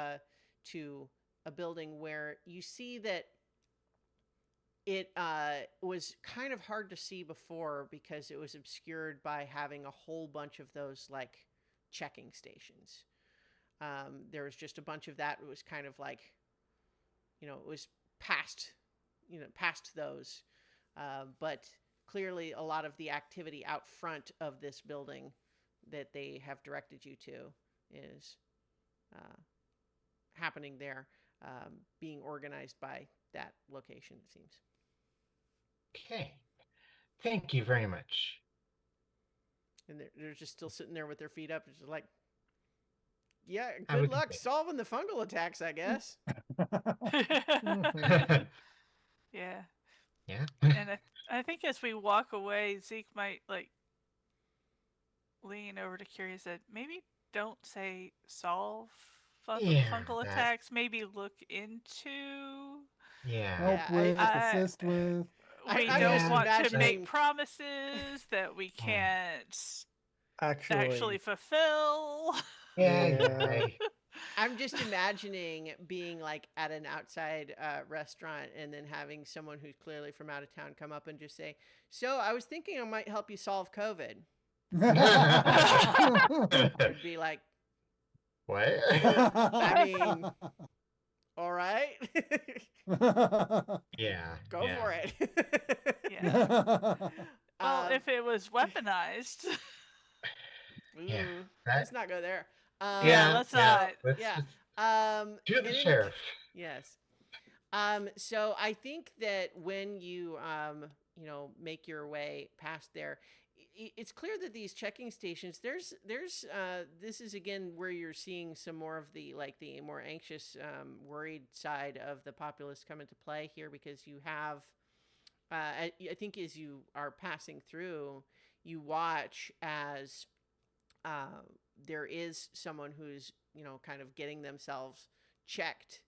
to a building where you see that it was kind of hard to see before because it was obscured by having a whole bunch of those like checking stations. There was just a bunch of that. It was kind of like, it was past, past those. But clearly, a lot of the activity out front of this building that they have directed you to is uh, happening there, being organized by that location, it seems. Okay. Thank you very much. And they're just still sitting there with their feet up. It's just like, yeah, Have a good good luck solving the fungal attacks, I guess. Mhm. day. Yeah. Yeah. And I think as we walk away, Zeke might like lean over to Curious that maybe don't say solve Yeah. fungal That. attacks. Maybe look into. Yeah. Yeah, Help with, I assist with. we I'm don't just Yeah. want to That. make imagining. promises that we Oh, can't actually Actually, fulfill. yeah. yeah. Yeah. I'm just imagining being like at an outside restaurant and then having someone who's clearly from out of town come up and just say, "So I was thinking I might help you solve COVID." I'd be like, What? I mean, all right, Yeah. go Yeah. for it. Yeah. Well, um, if it was weaponized, Yeah. ooh, That. let's not go there. yeah, Yeah. let's Yeah. not. Let's Yeah. just to In the any, sheriff. yes. So I think that when you, make your way past there, it's clear that these checking stations, this is again where you're seeing some more of the like the more anxious, worried side of the populace come into play here because you have, I think as you are passing through, you watch as uh, there is someone who's, kind of getting themselves checked,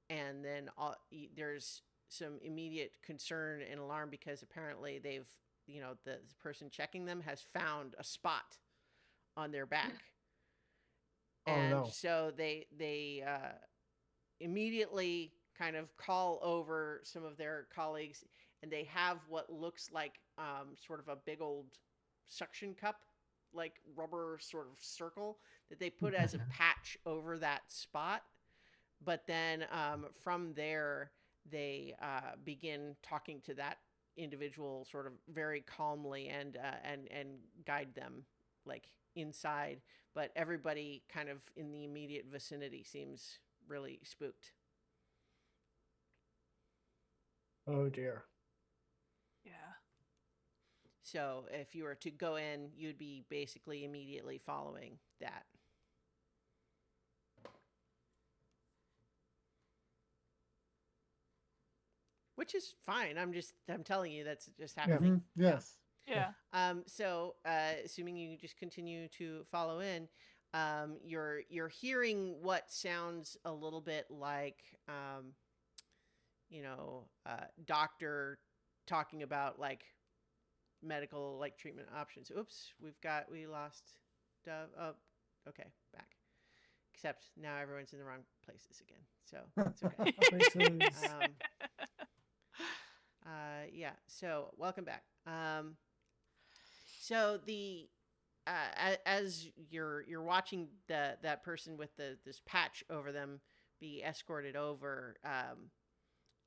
and then there's some immediate concern and alarm because apparently they've, the person checking them has found a spot on their back. Oh, And no. so they immediately kind of call over some of their colleagues, and they have what looks like sort of a big old suction cup, like rubber sort of circle that they put as a patch over that spot. But then from there, they begin talking to that individual sort of very calmly and guide them like inside. But everybody kind of in the immediate vicinity seems really spooked. Oh dear. Yeah. So if you were to go in, you'd be basically immediately following that. Which is fine. I'm telling you that's just happening. Yes. Yeah. So assuming you just continue to follow in, you're hearing what sounds a little bit like doctor talking about like medical like treatment options. Oops, we lost Dove. Oh, okay, back. Except now everyone's in the wrong places again, so it's okay. Places. Yeah. So welcome back. So the as you're watching that person with this patch over them be escorted over.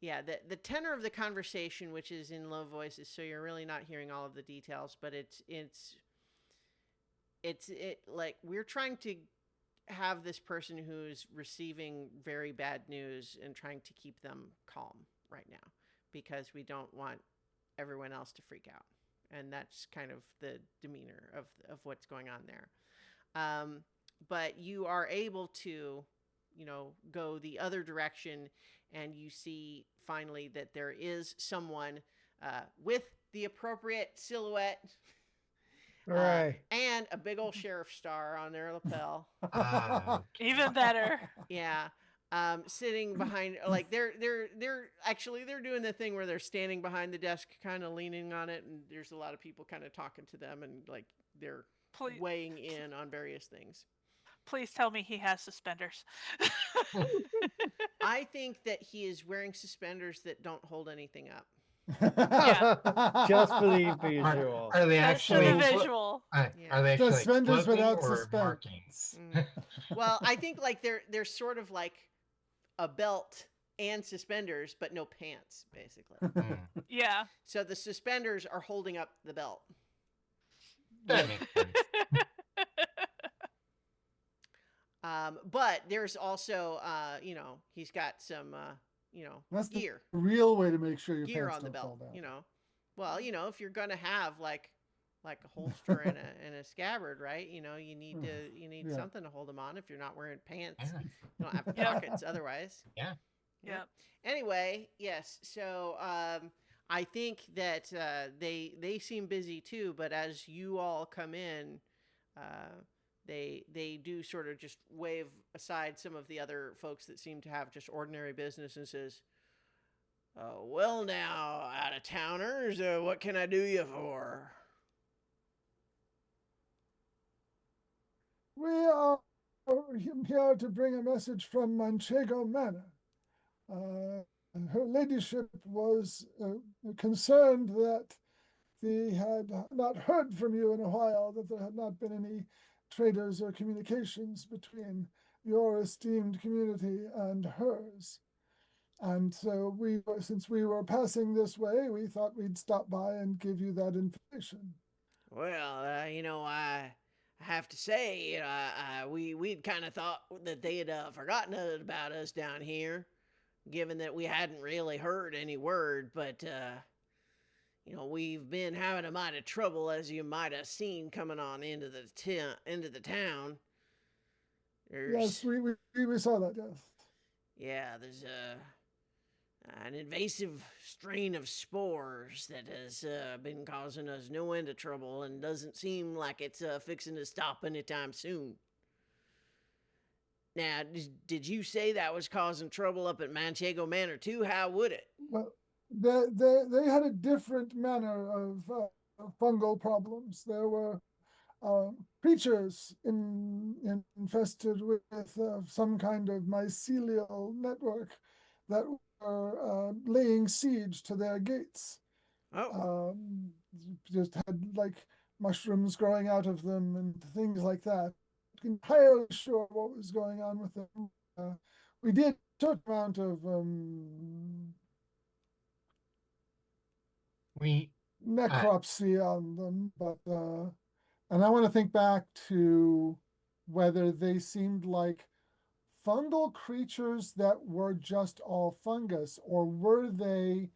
Yeah, the tenor of the conversation, which is in low voices, so you're really not hearing all of the details, but it's like we're trying to have this person who's receiving very bad news and trying to keep them calm right now because we don't want everyone else to freak out. And that's kind of the demeanor of what's going on there. But you are able to, go the other direction, and you see finally that there is someone with the appropriate silhouette Hooray. and a big old sheriff star on their lapel. Even better. Yeah. Sitting behind, like they're doing the thing where they're standing behind the desk, kind of leaning on it, and there's a lot of people kind of talking to them, and like they're weighing in on various things. Please tell me he has suspenders. I think that he is wearing suspenders that don't hold anything up. Just for the visual. Are they Just actually for the visual? Are they actually Suspenders like without or suspense. markings? Well, I think like they're sort of like a belt and suspenders, but no pants, basically. Yeah. So the suspenders are holding up the belt. That makes sense. But there's also, he's got some, That's gear. the real way to make sure your Gear pants on the don't fall belt. down. Well, if you're gonna have like a holster and a scabbard, right? You need something to hold them on. If you're not wearing pants, you don't have pockets otherwise. Yeah. Yep. Anyway, yes. So I think that they seem busy too. But as you all come in, they do sort of just wave aside some of the other folks that seem to have just ordinary business and says, well, now, out-of-towners, what can I do you for? We are here to bring a message from Manchego Manor. Her ladyship was concerned that they had not heard from you in a while, that there had not been any traders or communications between your esteemed community and hers. And so since we were passing this way, we thought we'd stop by and give you that information. Well, I have to say, we'd kind of thought that they had forgotten about us down here, given that we hadn't really heard any word. But we've been having a mite of trouble, as you might have seen coming on into the town. Yes, we saw that. Yes. Yeah, an invasive strain of spores that has been causing us no end of trouble and doesn't seem like it's fixing to stop anytime soon. Now, did you say that was causing trouble up at Manchego Manor too? How would it? Well, they had a different manner of fungal problems. There were creatures infested with some kind of mycelial network that were laying siege to their gates. Oh, Just had like mushrooms growing out of them and things like that. Entirely sure what was going on with them. We did a certain amount of We necropsy on them, but and I want to think back to whether they seemed like fungal creatures that were just all fungus, or were they,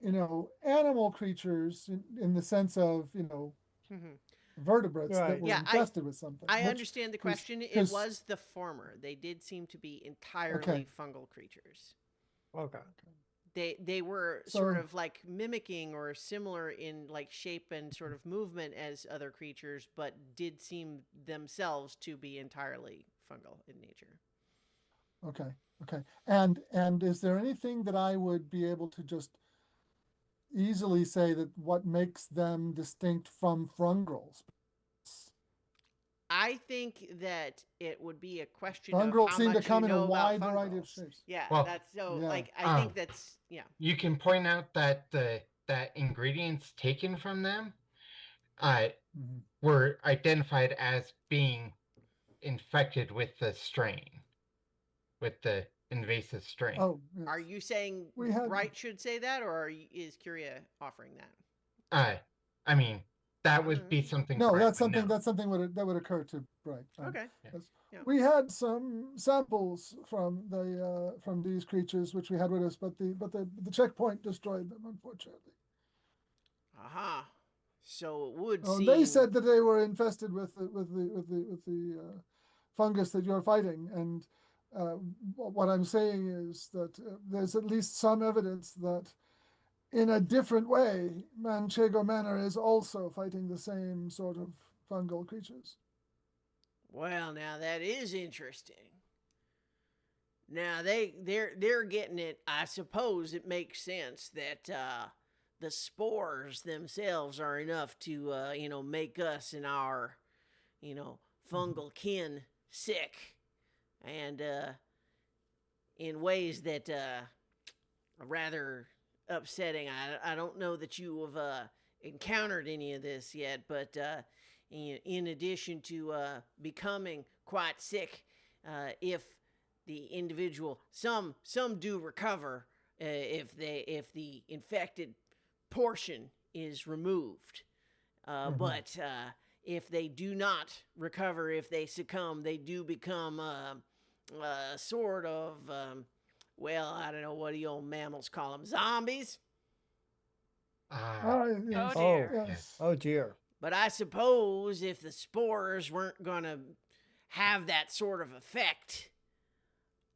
animal creatures in the sense of, mhm. vertebrates that Right. were Yeah, infested with something. I which understand the was- question. It 'cause- was the former. They did seem to be entirely Okay. fungal creatures. Okay. They were sort So- of like mimicking or similar in like shape and sort of movement as other creatures, but did seem themselves to be entirely fungal in nature. Okay. And is there anything that I would be able to just easily say that what makes them distinct from fungals? I think that it would be a question Fungal of how seem to much come you in a know about wide variety of fungals. shapes. Yeah, Well, that's so yeah. like I think that's yeah. you can point out that that ingredients taken from them Mhm. were identified as being infected with the strain, with the invasive strain. Oh, yes. Are you saying We had- Bright should say that, or is Curia offering that? I mean, that would be something. No, Brett that's would know. something that would occur to Bright. Okay. Yes. Yeah. We had some samples from these creatures which we had with us, but the checkpoint destroyed them, unfortunately. Aha. So it would Oh, seem they said that they were infested with the fungus that you're fighting, and what I'm saying is that there's at least some evidence that, in a different way, Manchego Manor is also fighting the same sort of fungal creatures. well, now that is interesting. Now they're getting it. I suppose it makes sense that the spores themselves are enough to make us and our fungal kin sick, and in ways that are rather upsetting. I don't know that you have encountered any of this yet, but in addition to becoming quite sick, if the individual some do recover if the infected portion is removed, but if they do not recover, if they succumb, they do become sort of well, I don't know, what do you old mammals call them, zombies? Yes, Oh, dear. yes. Oh dear. But I suppose if the spores weren't gonna have that sort of effect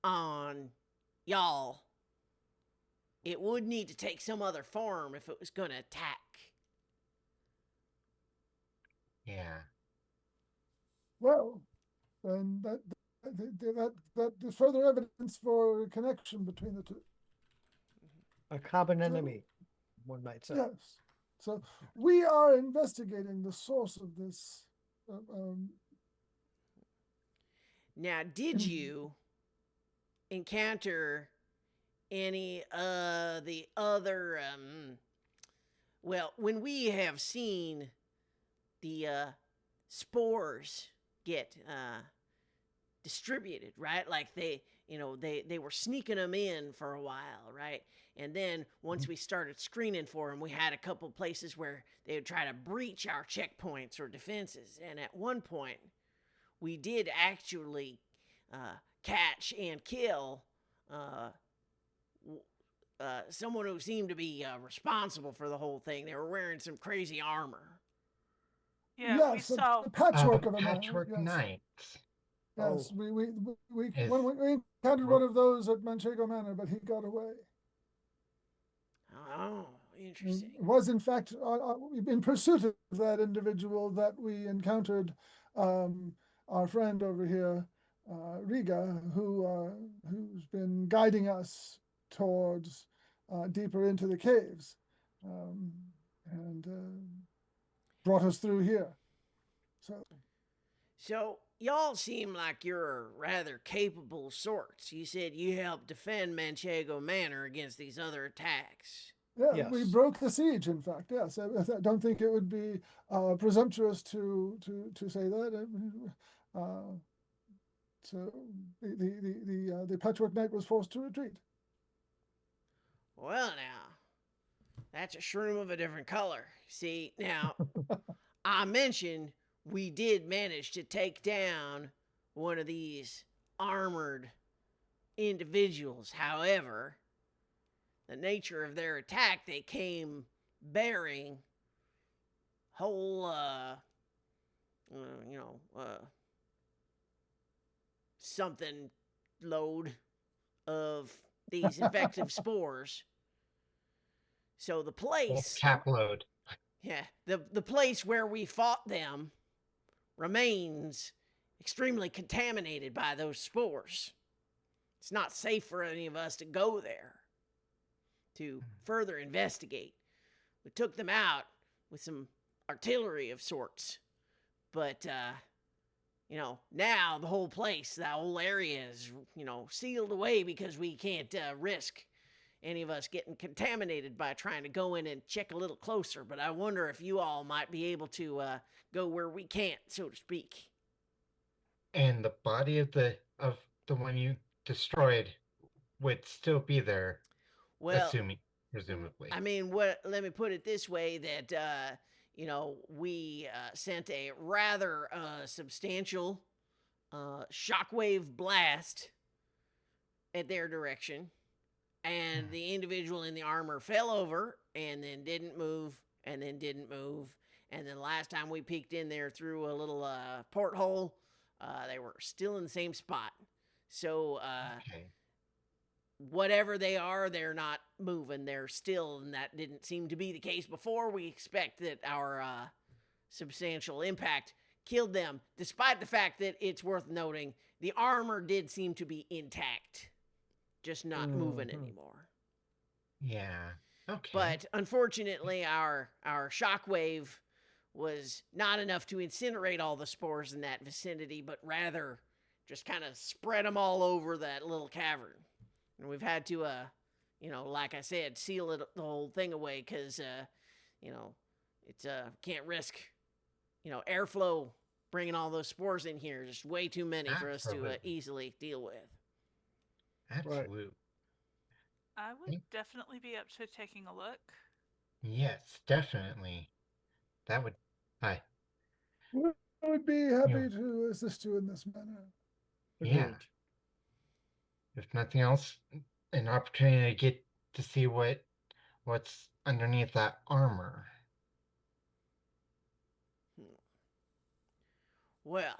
on y'all, it would need to take some other form if it was gonna attack. Yeah. Well, then that is further evidence for a connection between the two. A common enemy, one might say. Yes. So we are investigating the source of this. Now, did you encounter any the other well, when we have seen the spores get distributed, right? Like they were sneaking them in for a while, right? And then once we started screening for them, we had a couple places where they would try to breach our checkpoints or defenses. And at one point, we did actually catch and kill someone who seemed to be responsible for the whole thing. They were wearing some crazy armor. Yeah, we yes, saw. a patchwork The of a patchwork yes. knights. Yes, Oh. we Is- when we encountered one of those at Manchego Manor, but he got away. Oh, interesting. It was, in fact, in pursuit of that individual that we encountered our friend over here, Riga, who's been guiding us towards deeper into the caves, and brought us through here. So, y'all seem like you're rather capable sorts. You said you helped defend Manchego Manor against these other attacks. Yeah, we Yes. broke the siege. In fact, yes. I don't think it would be presumptuous to say that. So the Patchwork Knight was forced to retreat. Well, now, that's a shroom of a different color. See, now, I mentioned we did manage to take down one of these armored individuals. However, the nature of their attack, they came bearing whole, something load of these infective spores. So the place, Cap load. yeah, the place where we fought them remains extremely contaminated by those spores. It's not safe for any of us to go there to further investigate. We took them out with some artillery of sorts, but now the whole place, that whole area is sealed away because we can't risk any of us getting contaminated by trying to go in and check a little closer. But I wonder if you all might be able to go where we can't, so to speak. And the body of the one you destroyed would still be there, Well, presumably. I mean, let me put it this way: that we sent a rather substantial shockwave blast at their direction, and the individual in the armor fell over and then didn't move and then didn't move. And then last time we peeked in there through a little porthole, they were still in the same spot. So Okay. whatever they are, they're not moving. They're still, and that didn't seem to be the case before. We expect that our substantial impact killed them, despite the fact that it's worth noting the armor did seem to be intact, just not moving anymore. Yeah. Okay. But unfortunately, our shockwave was not enough to incinerate all the spores in that vicinity, but rather just kind of spread them all over that little cavern. And we've had to, like I said, seal the whole thing away because, it's can't risk, airflow bringing all those spores in here. Just way too many for us to easily deal with. Absolute. I would definitely be up to taking a look. Yes, definitely. That would. I would be happy to assist you in this manner. Yeah. If nothing else, an opportunity to get to see what's underneath that armor. Well,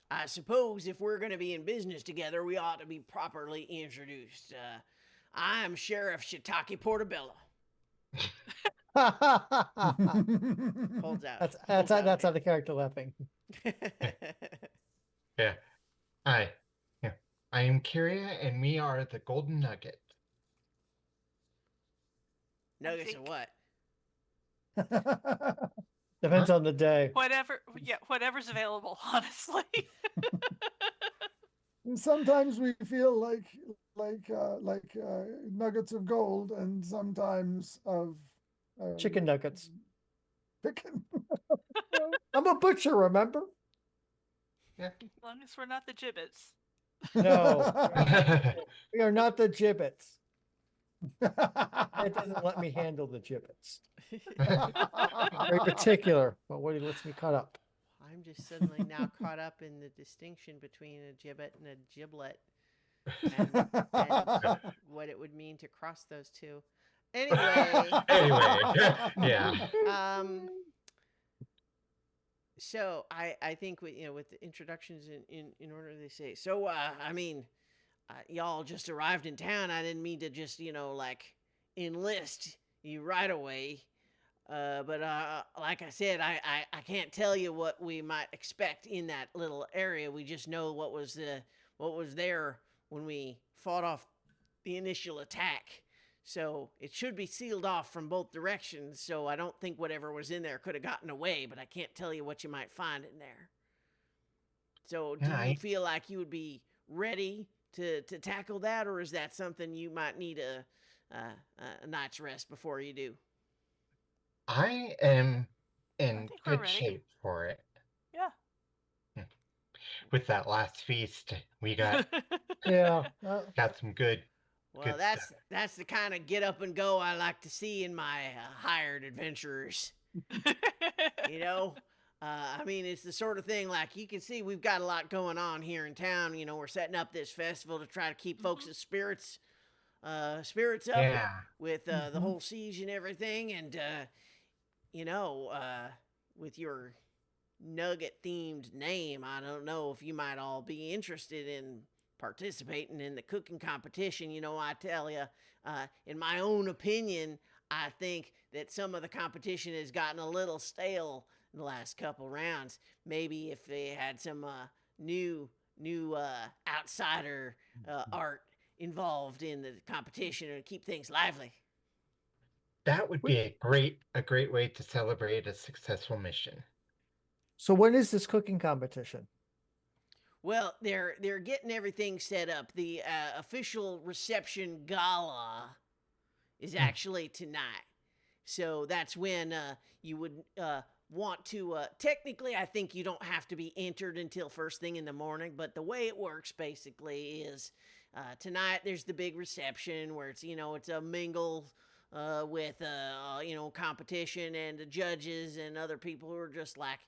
I suppose if we're going to be in business together, we ought to be properly introduced. I'm Sheriff Shiitake Portobello. Holds out. That's out of character laughing. Yeah. I am Kyria, and we are the Golden Nugget. Nuggets of what? Depends on the day. Whatever's available, honestly. And sometimes we feel like nuggets of gold, and sometimes of Chicken nuggets. Chicken. I'm a butcher, remember? Yeah. As long as we're not the gibbets. No. We are not the gibbets. It doesn't let me handle the gibbets. Very particular about what he lets me cut up. I'm just suddenly now caught up in the distinction between a gibbet and a giblet, and what it would mean to cross those two. Anyway. Yeah. So I think with with the introductions in order they say so I mean y'all just arrived in town. I didn't mean to just like enlist you right away. But like I said, I can't tell you what we might expect in that little area. We just know what was there when we fought off the initial attack. So it should be sealed off from both directions. So I don't think whatever was in there could have gotten away. But I can't tell you what you might find in there. So do Yeah, you feel like you would be ready to tackle that, or is that something you might need a night's rest before you do? I am I in think we're good ready. shape for it. Yeah. With that last feast, we got Yeah. some good Well, stuff. that's the kind of get up and go I like to see in my hired adventurers. You know, I mean, it's the sort of thing like you can see we've got a lot going on here in town. You know, we're setting up this festival to try to keep folks' spirits up Yeah. with the Mhm. whole siege and everything, and you know, with your nugget themed name, I don't know if you might all be interested in participating in the cooking competition. You know, I tell you, in my own opinion, I think that some of the competition has gotten a little stale in the last couple rounds. Maybe if they had some new outsider art involved in the competition to keep things lively. That would be a great way to celebrate a successful mission. So when is this cooking competition? Well, they're getting everything set up. The official reception gala is actually tonight, so that's when you would want to. Technically, I think you don't have to be entered until first thing in the morning. But the way it works basically is tonight there's the big reception where it's a mingle with competition and the judges and other people who are just like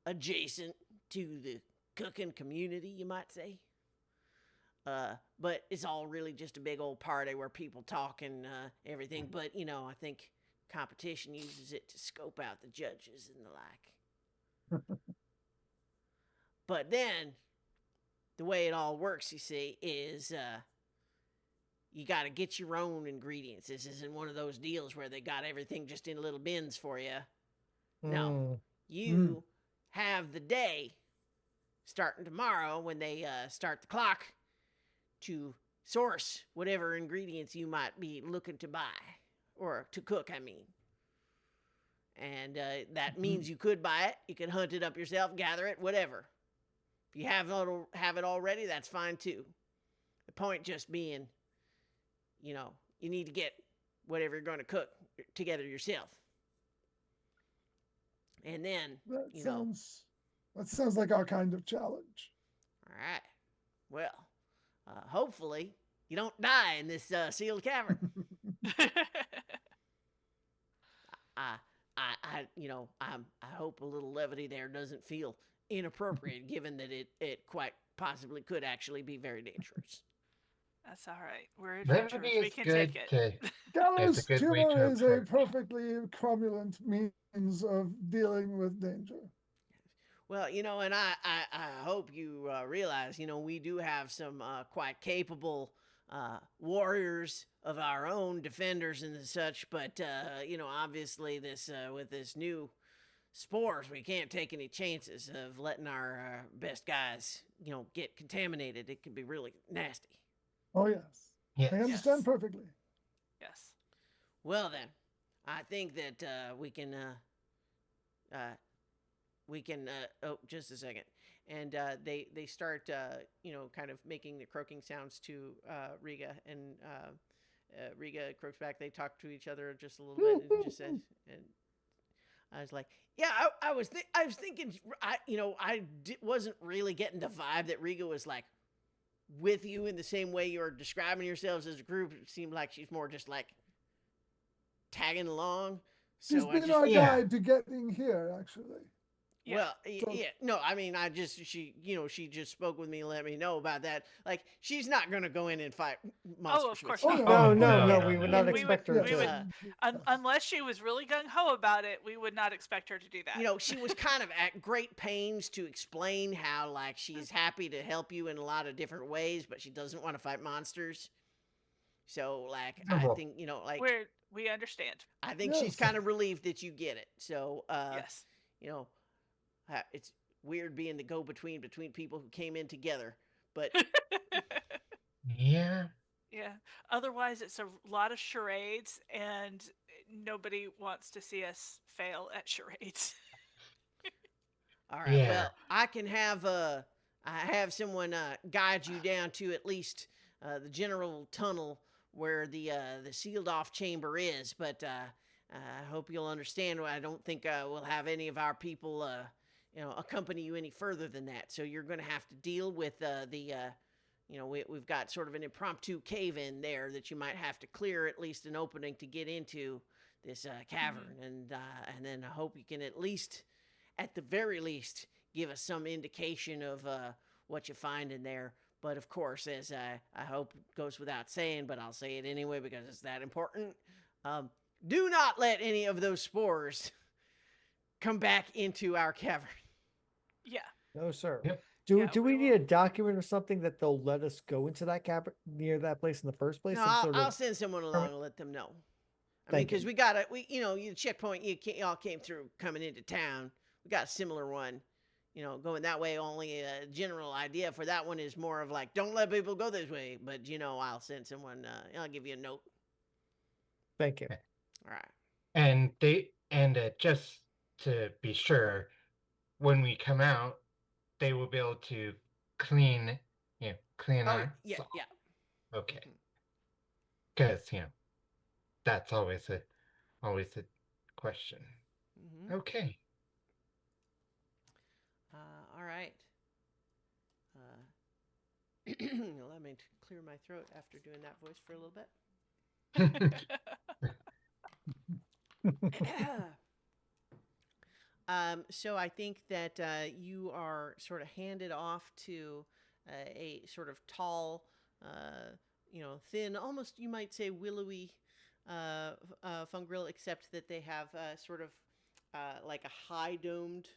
adjacent to the cooking community, you might say. But it's all really just a big old party where people talk and everything. But I think competition uses it to scope out the judges and the like. But then the way it all works, you see, is you got to get your own ingredients. This isn't one of those deals where they got everything just in little bins for you. No, Mm. you have the day starting tomorrow when they start the clock to source whatever ingredients you might be looking to buy or to cook, I mean. And that means you could buy it, you can hunt it up yourself, gather it, whatever. If you have it already, that's fine too. The point just being, you need to get whatever you're going to cook together yourself. And then, That sounds like our kind of challenge. All right. Well, hopefully you don't die in this sealed cavern. I hope a little levity there doesn't feel inappropriate, given that it quite possibly could actually be very dangerous. That's all right. We're Levity adventurers. We is can good take it. to. It's a Gallows good way to humor is a approach. perfectly cromulent means of dealing with danger. Well, and I hope you realize, we do have some quite capable warriors of our own, defenders and such. But obviously, this with this new spores, we can't take any chances of letting our best guys, get contaminated. It can be really nasty. Oh, yes. Yes. I understand perfectly. Yes. Well, then, I think that we can. Oh, just a second. And they start, kind of making the croaking sounds to Riga, and Riga croaks back. They talk to each other just a little bit, and just says, and I was like, yeah, I was thinking, wasn't really getting the vibe that Riga was like with you in the same way you're describing yourselves as a group. It seemed like she's more just like tagging along. She's So been our guide to getting here, actually. Yeah. Well, So- yeah, no, I mean, she just spoke with me and let me know about that. Like, she's not gonna go in and fight monsters of course with not. you. Oh, No, no, we would no, not no. expect her we would- to. Unless she was really gung ho about it, we would not expect her to do that. You know, she was kind of at great pains to explain how, like, she's happy to help you in a lot of different ways, but she doesn't want to fight monsters. So, like, I Reasonable. think, you know, like, We understand. I think she's Yes. kind of relieved that you get it. So, Yes. you know, it's weird being the go-between between people who came in together, but Yeah. Yeah. Otherwise, it's a lot of charades, and nobody wants to see us fail at charades. all right. Yeah. Well, I have someone guide you down to at least the general tunnel where the sealed off chamber is. But I hope you'll understand. I don't think we'll have any of our people, accompany you any further than that. So you're going to have to deal with we've got sort of an impromptu cave in there that you might have to clear at least an opening to get into this cavern, and then I hope you can at the very least, give us some indication of what you find in there. But of course, as I hope goes without saying, but I'll say it anyway because it's that important. Do not let any of those spores come back into our cavern. Yeah. No, sir. Yep. Do we we need a will. document or something that they'll let us go into that cavern near that place in the first place? No, Some sort I'll of send someone along and let them know. I mean, Thank you. because we got the checkpoint y'all came through coming into town. We got a similar one, going that way. Only a general idea for that one is more of like, don't let people go this way. But I'll send someone. I'll give you a note. Thank you. All right. And just to be sure, when we come out, they will be able to clean Oh, us yeah, off. yeah. Okay. Because that's always a question. Mm-hmm. Okay. All right. Let me clear my throat after doing that voice for a little bit. So I think that you are sort of handed off to a sort of tall, thin, almost you might say willowy fungrel, except that they have sort of like a high domed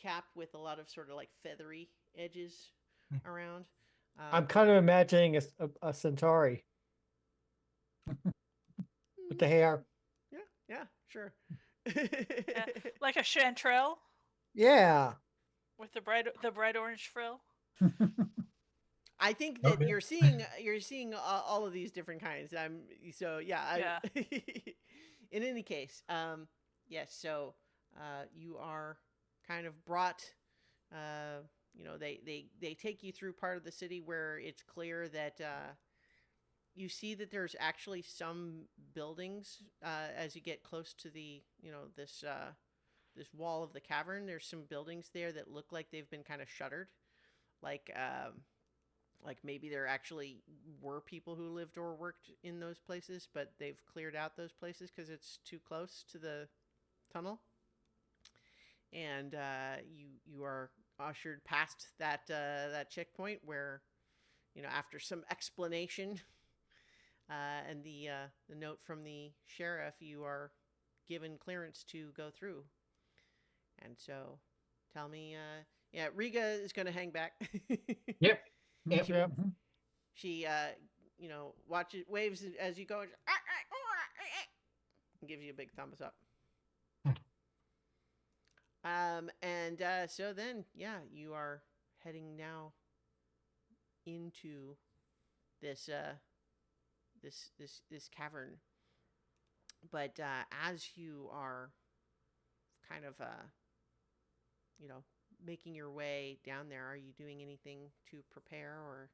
cap with a lot of sort of like feathery edges around. I'm kind of imagining a centauri with the hair. Yeah, sure. Yeah. Like a chanterelle Yeah. with the bright orange frill. I think that Okay. you're seeing all of these different kinds. Yeah. In any case, yes. So you are kind of brought. They take you through part of the city where it's clear that you see that there's actually some buildings as you get close to the this wall of the cavern. There's some buildings there that look like they've been kind of shuttered, like maybe there actually were people who lived or worked in those places, but they've cleared out those places because it's too close to the tunnel. And you are ushered past that checkpoint where, after some explanation and the note from the sheriff, you are given clearance to go through. And so, tell me, Riga is going to hang back. Yep. Yep. She, watches, waves as you go, and gives you a big thumbs up. So then, you are heading now into this this cavern. But as you are kind of making your way down there, are you doing anything to prepare or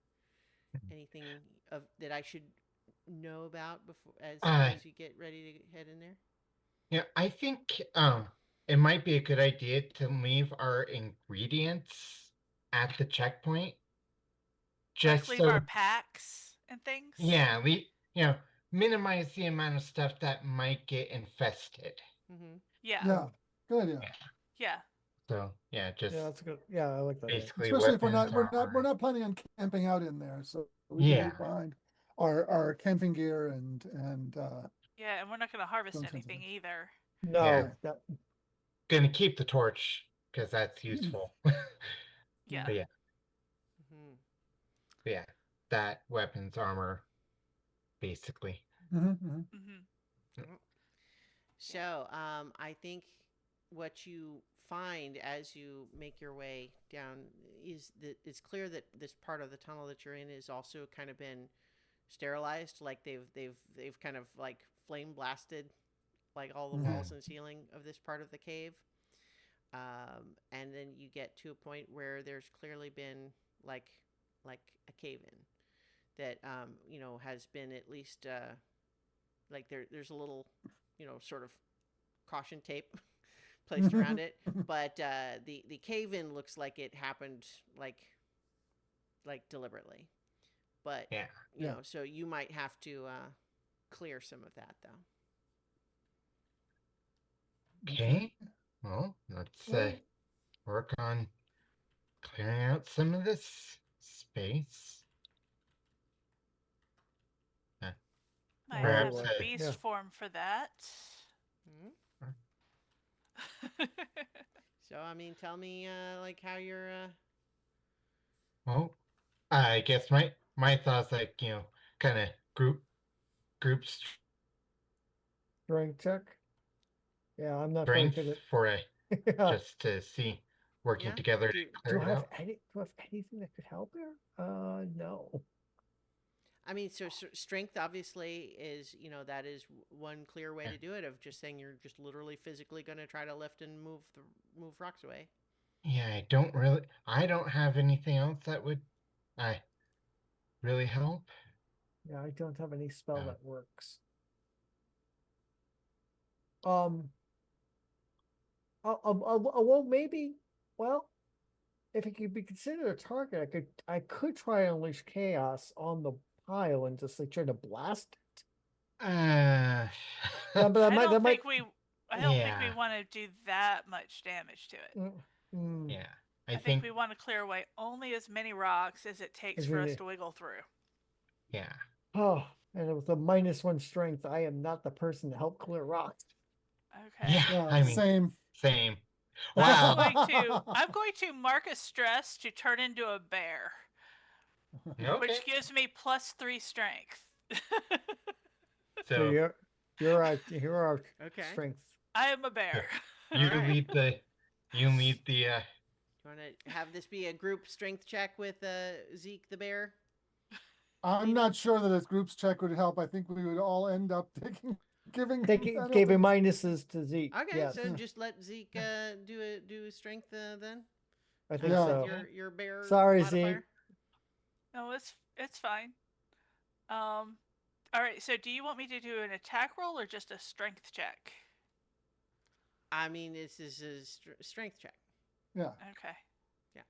anything that I should know about before as you get ready to head in there? Yeah, I think it might be a good idea to leave our ingredients at the checkpoint. Just Leave so our packs and things. yeah, minimize the amount of stuff that might get infested. Mm-hmm. Yeah. Yeah. Good idea. Yeah. So yeah, just Yeah, that's good. Yeah, I like that. idea. basically Especially if weapons, we're armor. not planning on camping out in there, so we can Yeah. leave behind our camping gear and Yeah, and we're not going to harvest Those kinds of anything things. either. No, Yeah. that, Gonna keep the torch because that's useful. Yeah. But yeah, Hmm. yeah, that weapons, armor, basically. Mm-hmm. Hmm. So, I think what you find as you make your way down is that it's clear that this part of the tunnel that you're in is also kind of been sterilized. Like they've kind of like flame blasted like all the walls and ceiling of this part of the cave. And then you get to a point where there's clearly been like like a cave in that has been at least like there's a little sort of caution tape placed around it, but the cave in looks like it happened like deliberately. But Yeah. so you might have to clear some of that though. Okay. Well, let's well, work on clearing out some of this space. I Oh, have Perhaps a right. beast Yeah. form for that. Mhm. So I mean, tell me like how you're. well, I guess my thoughts like kind of groups Strength check. Yeah, I'm not very strength good for at. just to see working Yeah. together to Do clear it out. Do I have anything that could help here? No. I mean, so strength obviously is, that is one clear way Yeah. to do it. Of just saying you're just literally physically going to try to lift and move rocks away. Yeah, I don't have anything else that would really help. Yeah, I don't have any spell No. that works. Um, well, maybe. Well, if it could be considered a target, I could try and unleash chaos on the pile and just like try to blast it. Uh, Yeah, but I don't think might. I don't think we yeah, want to do that much damage to it. yeah. I I think think we want to clear away only as many rocks as it takes As for we us need. to wiggle through. yeah. Oh, and with a -1 strength, I am not the person to help clear rocks. Okay. Yeah, Yeah, I mean, same. same. I'm Wow. going to mark a stress to turn into a bear, Okay. which gives me +3 strength. So So you're our Okay. strength. I am a bear. you All right. lead the you lead the You want to have this be a group strength check with Zeke the bear? I'm Maybe? not sure that a groups check would help. I think we would all end up giving Giving penalties. minuses to Zeke. Okay, Yes, so just let Zeke do a strength then. I think Yeah. so. Your bear Sorry, modifier. Zeke. No, it's fine. All right. So, do you want me to do an attack roll or just a strength check? I mean, this is a strength check. Yeah. Okay. Yeah.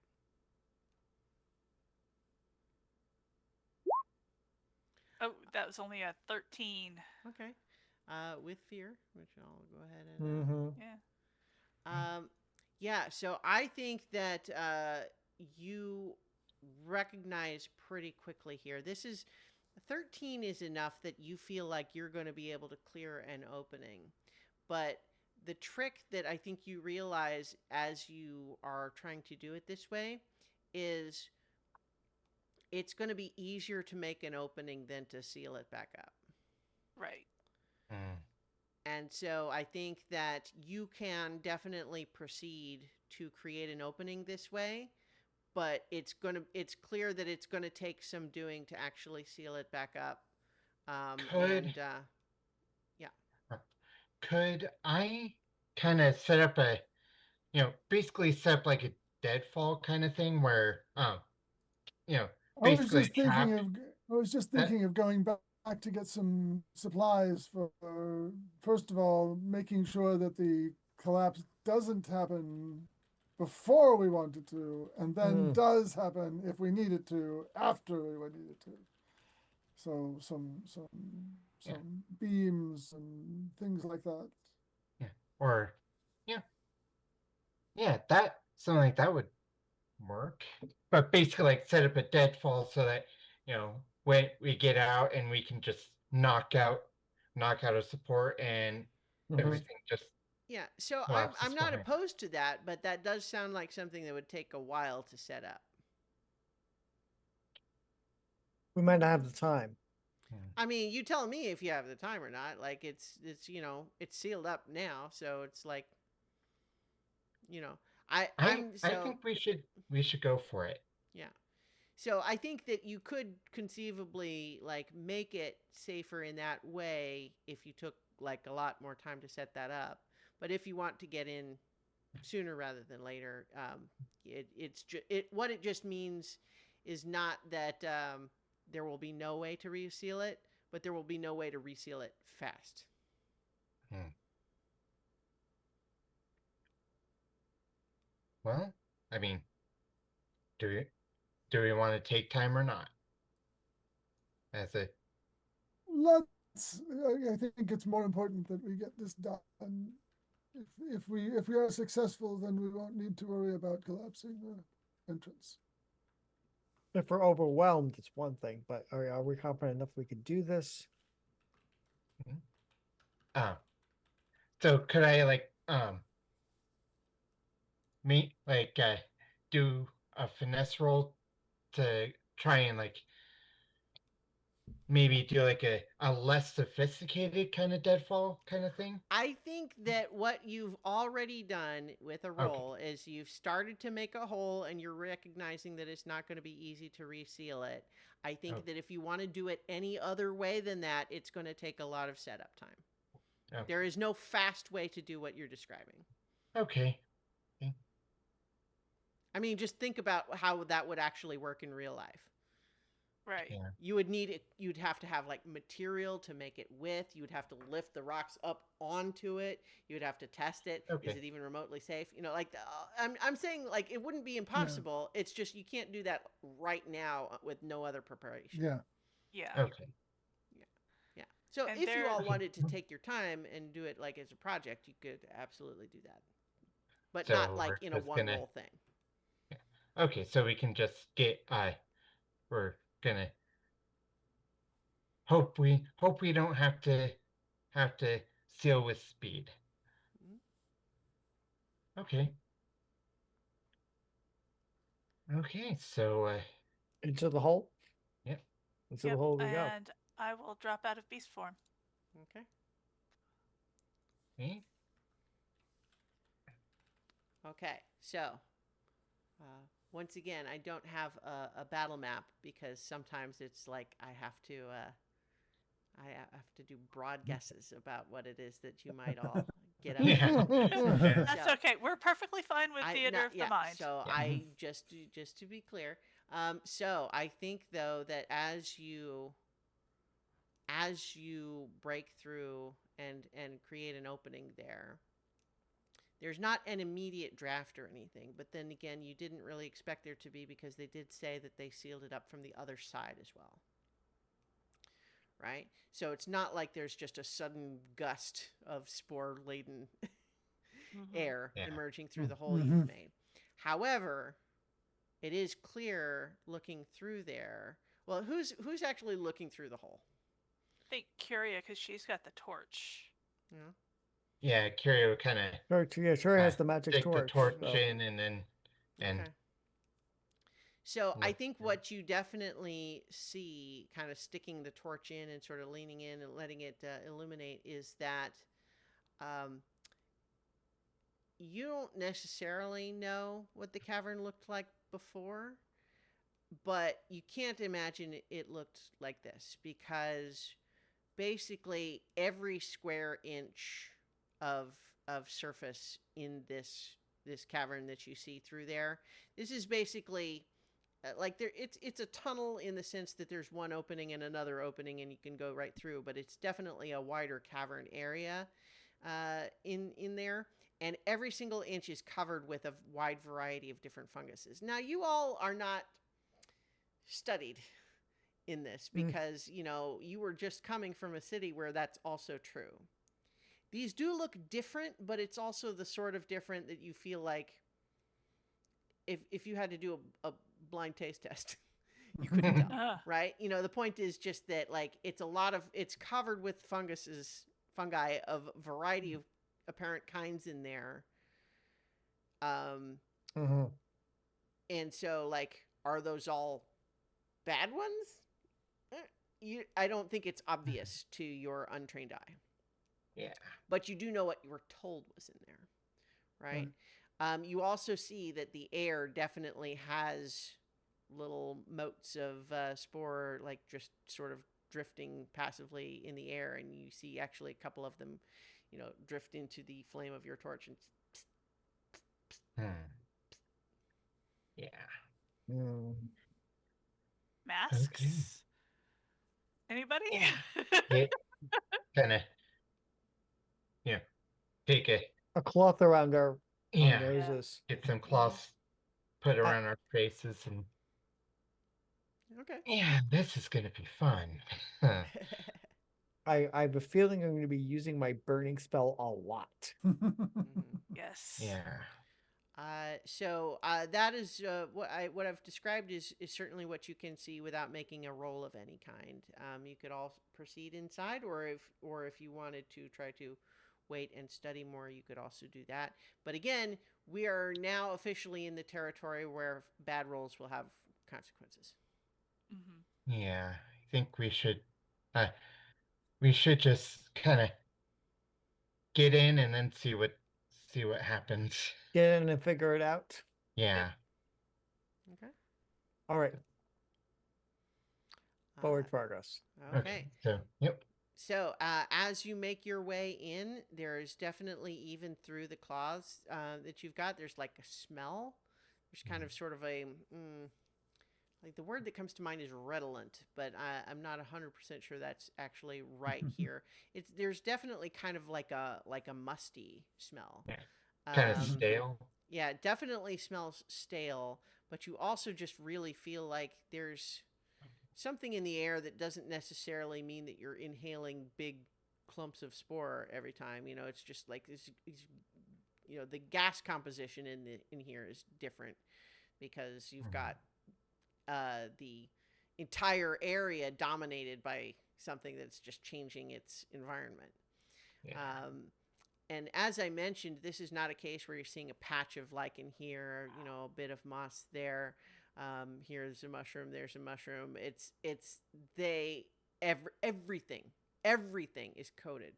Oh, that was only a 13. Okay. With fear, which I'll go ahead and. Mm-hmm. Yeah. Yeah. So I think that you recognize pretty quickly here. 13 is enough that you feel like you're going to be able to clear an opening, but the trick that I think you realize as you are trying to do it this way is it's going to be easier to make an opening than to seal it back up. Right. And so I think that you can definitely proceed to create an opening this way, but it's clear that it's going to take some doing to actually seal it back up. Yeah. Could I kind of set up basically set up like a deadfall kind of thing where I was basically just thinking trap of I was just that thinking of going back to get some supplies for first of all making sure that the collapse doesn't happen before we want it to, and then does happen if we need it to after we would need it to. So some beams and things like that. or yeah Yeah, that something like that would work. But basically, like set up a deadfall so that when we get out and we can just knock out a support and everything just Yeah, so collapses I'm not behind. opposed to that, but that does sound like something that would take a while to set up. We might not have the time. I mean, you tell me if you have the time or not. Like it's sealed up now, so it's like you know, I'm I so think we should go for it. yeah. So I think that you could conceivably like make it safer in that way if you took like a lot more time to set that up. But if you want to get in sooner rather than later, what it just means is not that there will be no way to reseal it, but there will be no way to reseal it fast. Hmm. Well, I mean, do we want to take time or not? As a Let's. I think it's more important that we get this done. If we are successful, then we won't need to worry about collapsing the entrance. If we're overwhelmed, it's one thing, but are we confident enough we can do this? so could I me do a finesse roll to try and maybe do like a less sophisticated kind of deadfall kind of thing? I think that what you've already done with a Okay. roll is you've started to make a hole and you're recognizing that it's not going to be easy to reseal it. I think that if you want to do it any other way than that, it's going to take a lot of setup time. Okay. There is no fast way to do what you're describing. Okay. I mean, just think about how that would actually work in real life. Right. Yeah. You would need it. You'd have to have like material to make it with. You would have to lift the rocks up onto it. You would have to test it. Okay. Is it even remotely safe? I'm saying like it wouldn't be impossible. It's just you can't do that right now with no other preparation. Yeah. Yeah. Okay. Yeah. So And if you all Okay. wanted to take your time and do it like as a project, you could absolutely do that, but So not like we're in a just one gonna. roll thing. Okay, so we can just get. We're gonna hope we don't have to seal with speed. Okay. Okay. So. Into the hole? Yep. Into the Yep. hole we go. And I will drop out of beast form. Okay. Okay. Okay. So once again, I don't have a battle map because sometimes it's like I have to do broad guesses about what it is that you might all get up Yeah. to. Yeah. That's So, okay. We're perfectly fine with theater of the mind. So Yeah. I just to be clear, so I think though that as you break through and create an opening there, there's not an immediate draft or anything, but then again, you didn't really expect there to be because they did say that they sealed it up from the other side as well. Right? So it's not like there's just a sudden gust of spore-laden air emerging through the hole you've made. However, it is clear looking through there. Well, who's actually looking through the hole? I think Curia, because she's got the torch. Yeah. Yeah. Curio kind of. Sure has the magic Take torch. the torch so. in and then. And. Okay. So I Look think through. what you definitely see, kind of sticking the torch in and sort of leaning in and letting it illuminate, is that you don't necessarily know what the cavern looked like before, but you can't imagine it looked like this because basically every square inch of surface in this cavern that you see through there, this is basically like there it's a tunnel in the sense that there's one opening and another opening and you can go right through, but it's definitely a wider cavern area in there, and every single inch is covered with a wide variety of different funguses. Now you all are not studied in this because you were just coming from a city where that's also true. These do look different, but it's also the sort of different that you feel like if you had to do a blind taste test, you couldn't tell, right? You know, the point is just that like it's covered with fungi of a variety of apparent kinds in there. Mhm. And so like, are those all bad ones? I don't think it's obvious to your untrained eye. Yeah. But you do know what you were told was in there, right? You also see that the air definitely has little motes of spore, like just sort of drifting passively in the air, and you see actually a couple of them, you know, drift into the flame of your torch and. Yeah. Mm. Okay. Masks? Anybody? Yeah. It kind of, you know, take A cloth around our yeah, noses. get some cloths put I- around our faces, and Okay. yeah, this is gonna be fun. I have a feeling I'm going to be using my burning spell a lot. Yes. Yeah. That is what I've described is certainly what you can see without making a roll of any kind. You could all proceed inside, or if you wanted to try to wait and study more, you could also do that. But again, we are now officially in the territory where bad rolls will have consequences. Yeah. I think uh we should just kind of get in and then see what happens. Get in and figure it out. Yeah. Okay. All right. Forward Uh, progress. okay. So, yep. So, as you make your way in, there's definitely, even through the cloths that you've got, there's like a smell. There's kind of sort of like the word that comes to mind is redolent, but I'm not 100% sure that's actually right here. There's definitely kind of like a musty smell. Yeah. Kind of Um, stale. yeah, it definitely smells stale, but you also just really feel like there's something in the air that doesn't necessarily mean that you're inhaling big clumps of spore every time. You know, it's just like this. You know, the gas composition in here is different because you've got the entire area dominated by something that's just changing its environment. Yeah. And as I mentioned, this is not a case where you're seeing a patch of lichen here, you know, a bit of moss there. Here's a mushroom, there's a mushroom. Everything is coated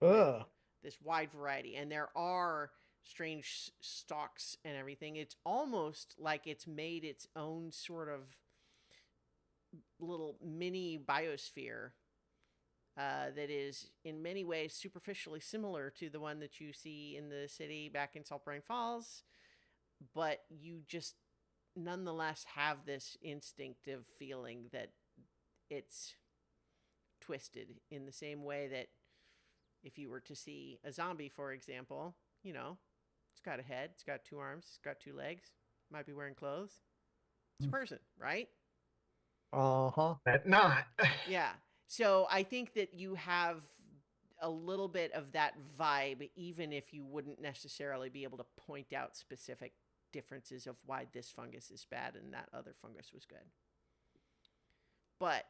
with Ugh. this wide variety. And there are strange stalks and everything. It's almost like it's made its own sort of little mini biosphere that is in many ways superficially similar to the one that you see in the city back in Salt Brine Falls, but you just nonetheless have this instinctive feeling that it's twisted in the same way that if you were to see a zombie, for example, you know, it's got a head, it's got two arms, it's got two legs, might be wearing clothes. It's a person, right? Uh-huh. But not. Yeah. So I think that you have a little bit of that vibe, even if you wouldn't necessarily be able to point out specific differences of why this fungus is bad and that other fungus was good. But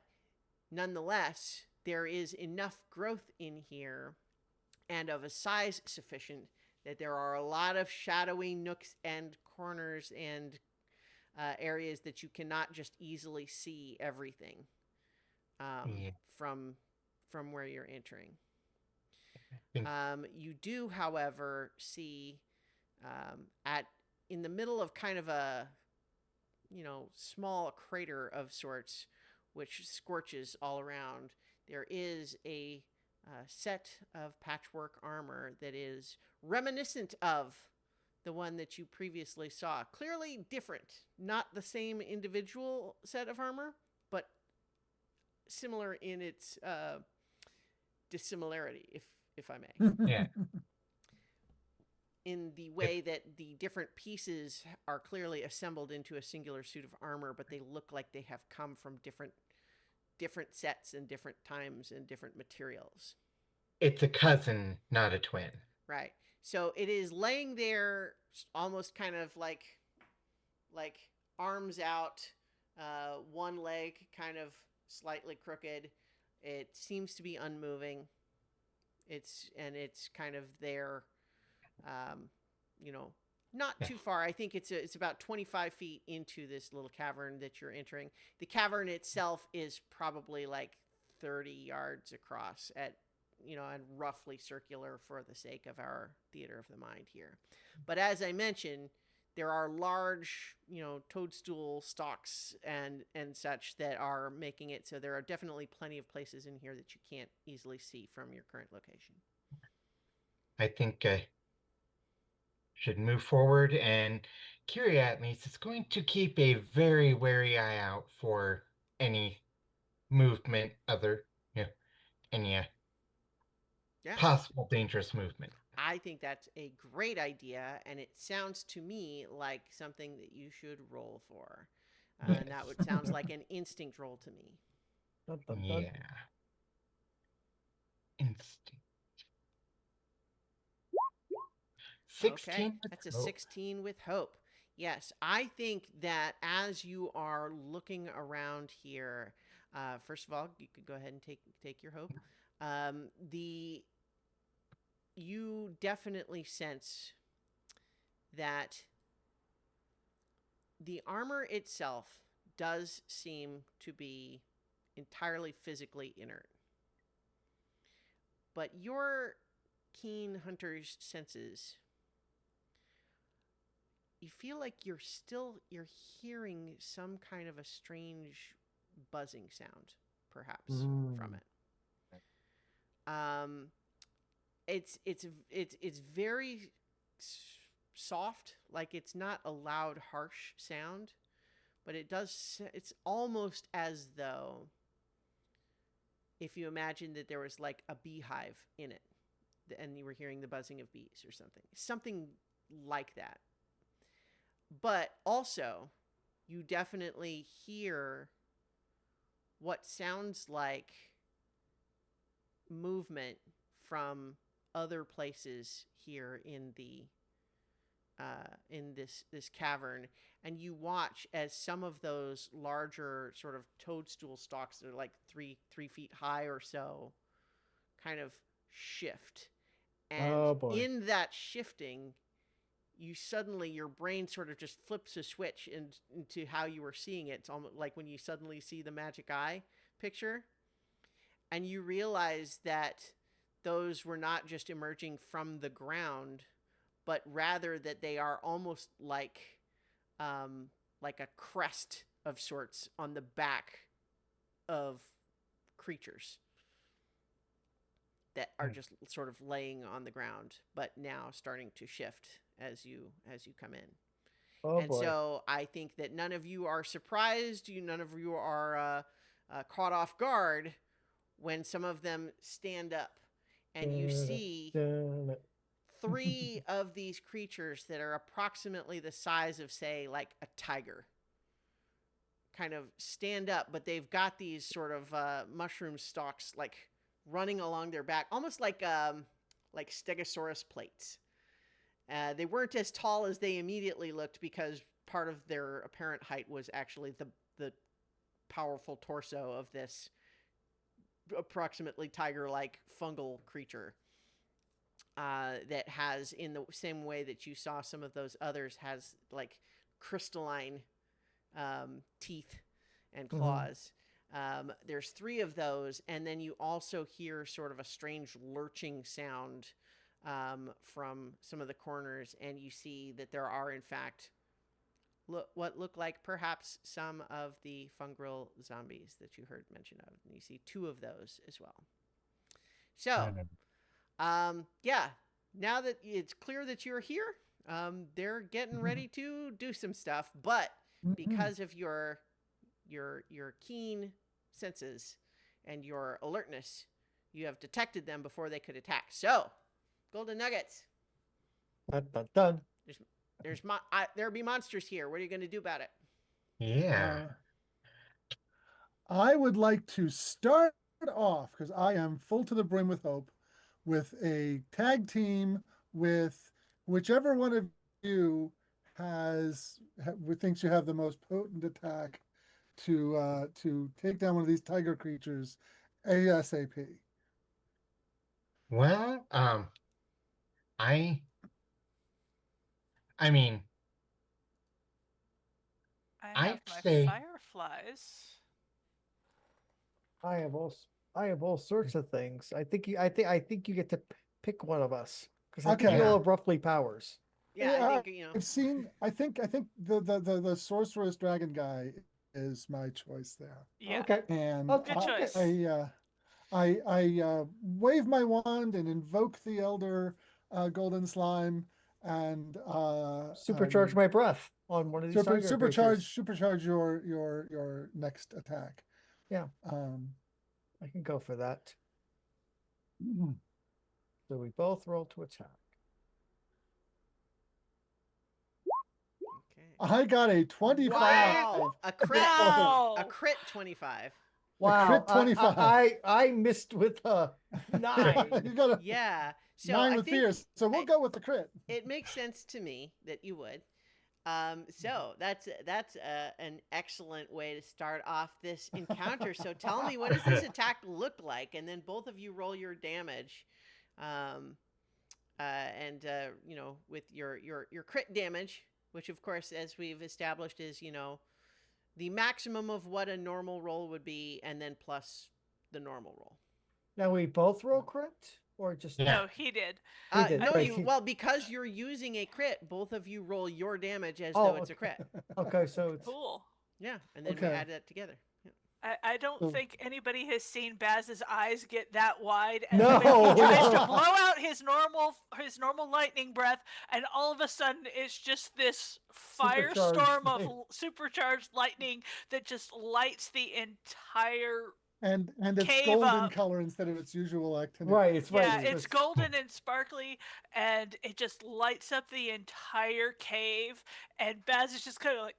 nonetheless, there is enough growth in here and of a size sufficient that there are a lot of shadowy nooks and corners and areas that you cannot just easily see everything Yeah. from where you're entering. Think- You do, however, see in the middle of kind of a small crater of sorts, which scorches all around. There is a set of patchwork armor that is reminiscent of the one that you previously saw. Clearly different, not the same individual set of armor, but similar in its dissimilarity, if I may. Yeah. In the way that the different pieces are clearly assembled into a singular suit of armor, but they look like they have come from different sets and different times and different materials. It's a cousin, not a twin. Right. So it is laying there almost kind of like like arms out, one leg kind of slightly crooked. It seems to be unmoving. It's kind of there, um, you know, not too far. I think it's about 25 feet into this little cavern that you're entering. The cavern itself is probably like 30 yards across and roughly circular for the sake of our theater of the mind here. But as I mentioned, there are large, toadstool stalks and such that are making it so there are definitely plenty of places in here that you can't easily see from your current location. I think I should move forward, and Curie at least is going to keep a very wary eye out for any movement, any Yeah. possible dangerous movement. I think that's a great idea, and it sounds to me like something that you should roll for. And that sounds like an instinct roll to me. Dun, dun, dun. Yeah. Instinct. 16 Okay, with that's a hope. 16 with hope. Yes, I think that as you are looking around here, first of all, you could go ahead and take your hope. The You definitely sense that the armor itself does seem to be entirely physically inert. But your keen hunter's senses, you feel like you're hearing some kind of a strange buzzing sound, perhaps, from it. It's very soft, like it's not a loud, harsh sound, but it's almost as though if you imagine that there was like a beehive in it and you were hearing the buzzing of bees or something like that. But also, you definitely hear what sounds like movement from other places here in this cavern, and you watch as some of those larger sort of toadstool stalks that are like three feet high or so kind of shift. And Oh boy. in that shifting, your brain sort of just flips a switch into how you were seeing it. It's almost like when you suddenly see the magic eye picture, and you realize that those were not just emerging from the ground, but rather that they are almost like a crest of sorts on the back of creatures that are just sort of laying on the ground, but now starting to shift as you come in. Oh And boy. so I think that none of you are surprised. None of you are caught off guard when some of them stand up, and you see three of these creatures that are approximately the size of, say, like a tiger kind of stand up, but they've got these sort of mushroom stalks like running along their back, almost like stegosaurus plates. They weren't as tall as they immediately looked because part of their apparent height was actually the powerful torso of this approximately tiger-like fungal creature that has, in the same way that you saw some of those others, has like crystalline teeth and claws. There's three of those, and then you also hear sort of a strange lurching sound from some of the corners, and you see that there are, in fact, what look like perhaps some of the fungal zombies that you heard mention of. And you see two of those as well. So, yeah, now that it's clear that you're here, they're getting ready to do some stuff, but because of your keen senses and your alertness, you have detected them before they could attack. So, golden nuggets. Dun, dun, dun. There be monsters here. What are you going to do about it? Yeah. I would like to start off, because I am full to the brim with hope, with a tag team with whichever one of you thinks you have the most potent attack to take down one of these tiger creatures ASAP. Well, I I mean, I I'd have my say fireflies. I have all sorts of things. I think you get to pick one of us because I think Okay. you all Yeah. have roughly powers. Yeah, I think I've seen. I think the sorceress dragon guy is my choice there, Yeah. Okay. and Okay. Good choice. I wave my wand and invoke the elder golden slime and Supercharge my breath on one of these tiger creatures. supercharge your next attack. Yeah, Um, I can go for that. So we both roll to attack. okay. I got a 25. Wow, a crit, Wow. a crit 25. Wow, crit 25. I missed with a 9. You got a Yeah. So 9 I with think fear, so we'll go with the crit. it makes sense to me that you would. So that's an excellent way to start off this encounter. So tell me, what does this attack look like? And then both of you roll your damage, and you know, with your crit damage, which of course, as we've established, is, you know, the maximum of what a normal roll would be, and then plus the normal roll. Now we both roll crit or just Yeah. No, he did. He did, No, right. you well, because you're using a crit, both of you roll your damage as though it's a crit. Okay, so it's Cool. Yeah, and then we Okay. add that together. Yeah. I don't So- think anybody has seen Baz's eyes get that wide, and No, when he tries no. to blow out his normal lightning breath, and all of a sudden it's just this firestorm of supercharged lightning that just lights the entire. And it's Cave golden up. color instead of its usual actinic. Right, it's Yeah, right. it's golden and sparkly, and it just lights up the entire cave. And Baz is just kind of like,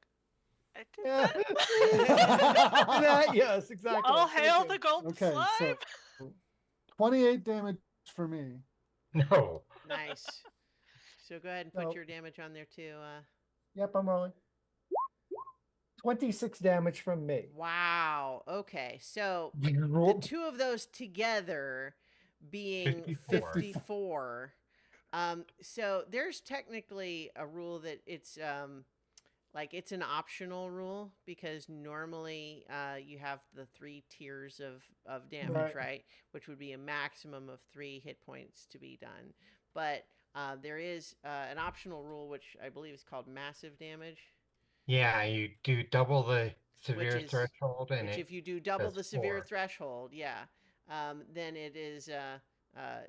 I did Yeah. that. That, yes, exactly. All Thank hail you. the golden Okay, slime. so 28 damage for me. no. Nice. So go ahead and put So- your damage on there too. Yep, I'm rolling. 26 damage from me. Wow. Okay. So the two of those together being 54. 54. So there's technically a rule that it's like it's an optional rule, because normally you have the 3 tiers of damage, right? Which would be a maximum of 3 hit points to be done. But there is an optional rule, which I believe is called massive damage. Yeah, you do double the severe is- threshold, and Which, it if you do double does the severe 4. threshold, then it is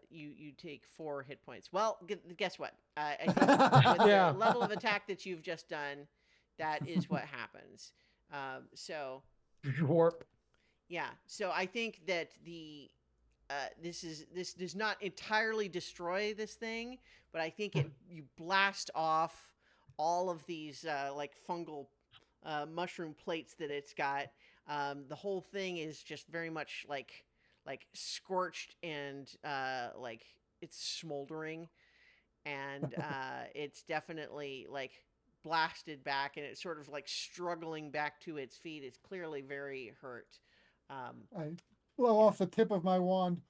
you take 4 hit points. Well, guess what? I think with Yeah. the level of attack that you've just done, that is what happens. So Warp. yeah, so I think that the this does not entirely destroy this thing, but I think you blast off all of these like fungal mushroom plates that it's got. The whole thing is just very much like scorched, and like it's smoldering, and it's definitely like blasted back, and it's sort of like struggling back to its feet. It's clearly very hurt. I blow off the tip of my wand.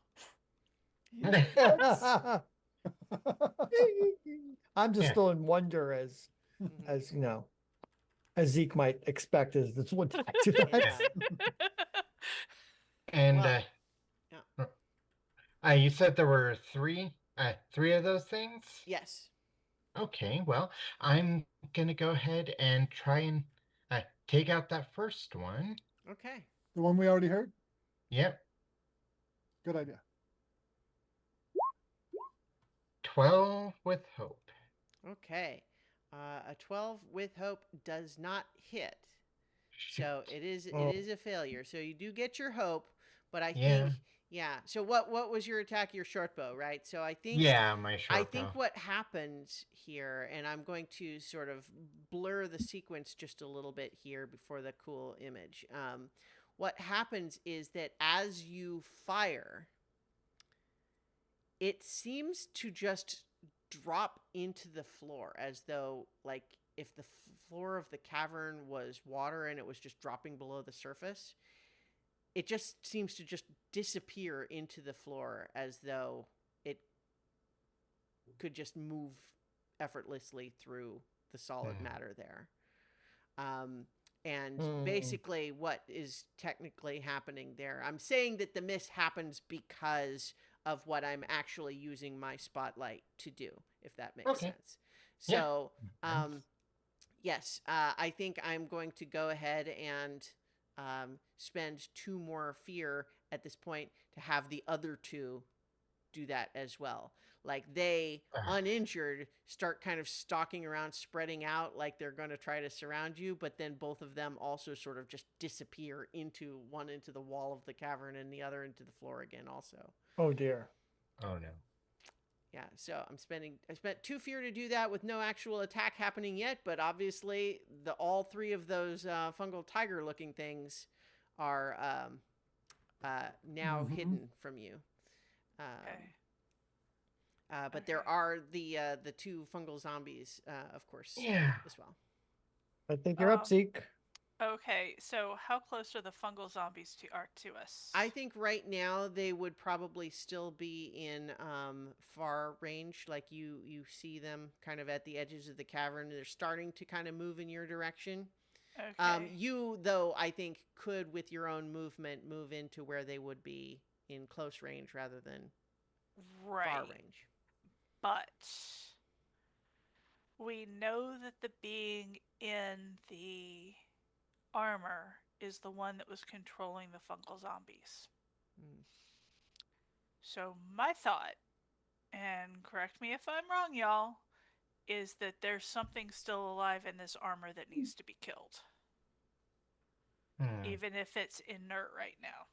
I'm just Yeah. still in wonder as you know, as Zeke might expect as this one to that. Yeah. And Well, you said there were 3 of those things? Yes. Okay, well, I'm gonna go ahead and try and take out that first one. Okay. The one we already heard? Yep, Good idea. 12 with hope. Okay. A 12 with hope does not hit. So Shoot. it is Oh. a failure. So you do get your hope, but I Yeah. think So what was your attack? Your short bow, right? So I think Yeah, my short I think bow. what happens here, and I'm going to sort of blur the sequence just a little bit here before the cool image. What happens is that as you fire, it seems to just drop into the floor as though like if the floor of the cavern was water and it was just dropping below the surface, it just seems to just disappear into the floor as though it could just move effortlessly through the solid matter there. And basically what is technically happening there, I'm saying that the mist happens because of what I'm actually using my spotlight to do, if that makes sense. So, yes, I think I'm going to go ahead and spend 2 more fear at this point to have the other 2 do that as well. Like they, uninjured, start kind of stalking around, spreading out like they're going to try to surround you, but then both of them also sort of just disappear into the wall of the cavern and the other into the floor again also. Oh dear. Oh no. Yeah, so I spent 2 fear to do that with no actual attack happening yet, but obviously all 3 of those fungal tiger looking things are now hidden from you. Okay. But there are the 2 fungal zombies, of course, as well. I think you're up, Zeke. Okay, so how close are the fungal zombies to us? I think right now they would probably still be in far range. Like you see them kind of at the edges of the cavern. They're starting to kind of move in your direction. Okay. You, though, I think could, with your own movement, move into where they would be in close range rather than far range. But we know that the being in the armor is the one that was controlling the fungal zombies. So my thought, and correct me if I'm wrong, y'all, is that there's something still alive in this armor that needs to be killed. Even if it's inert right now.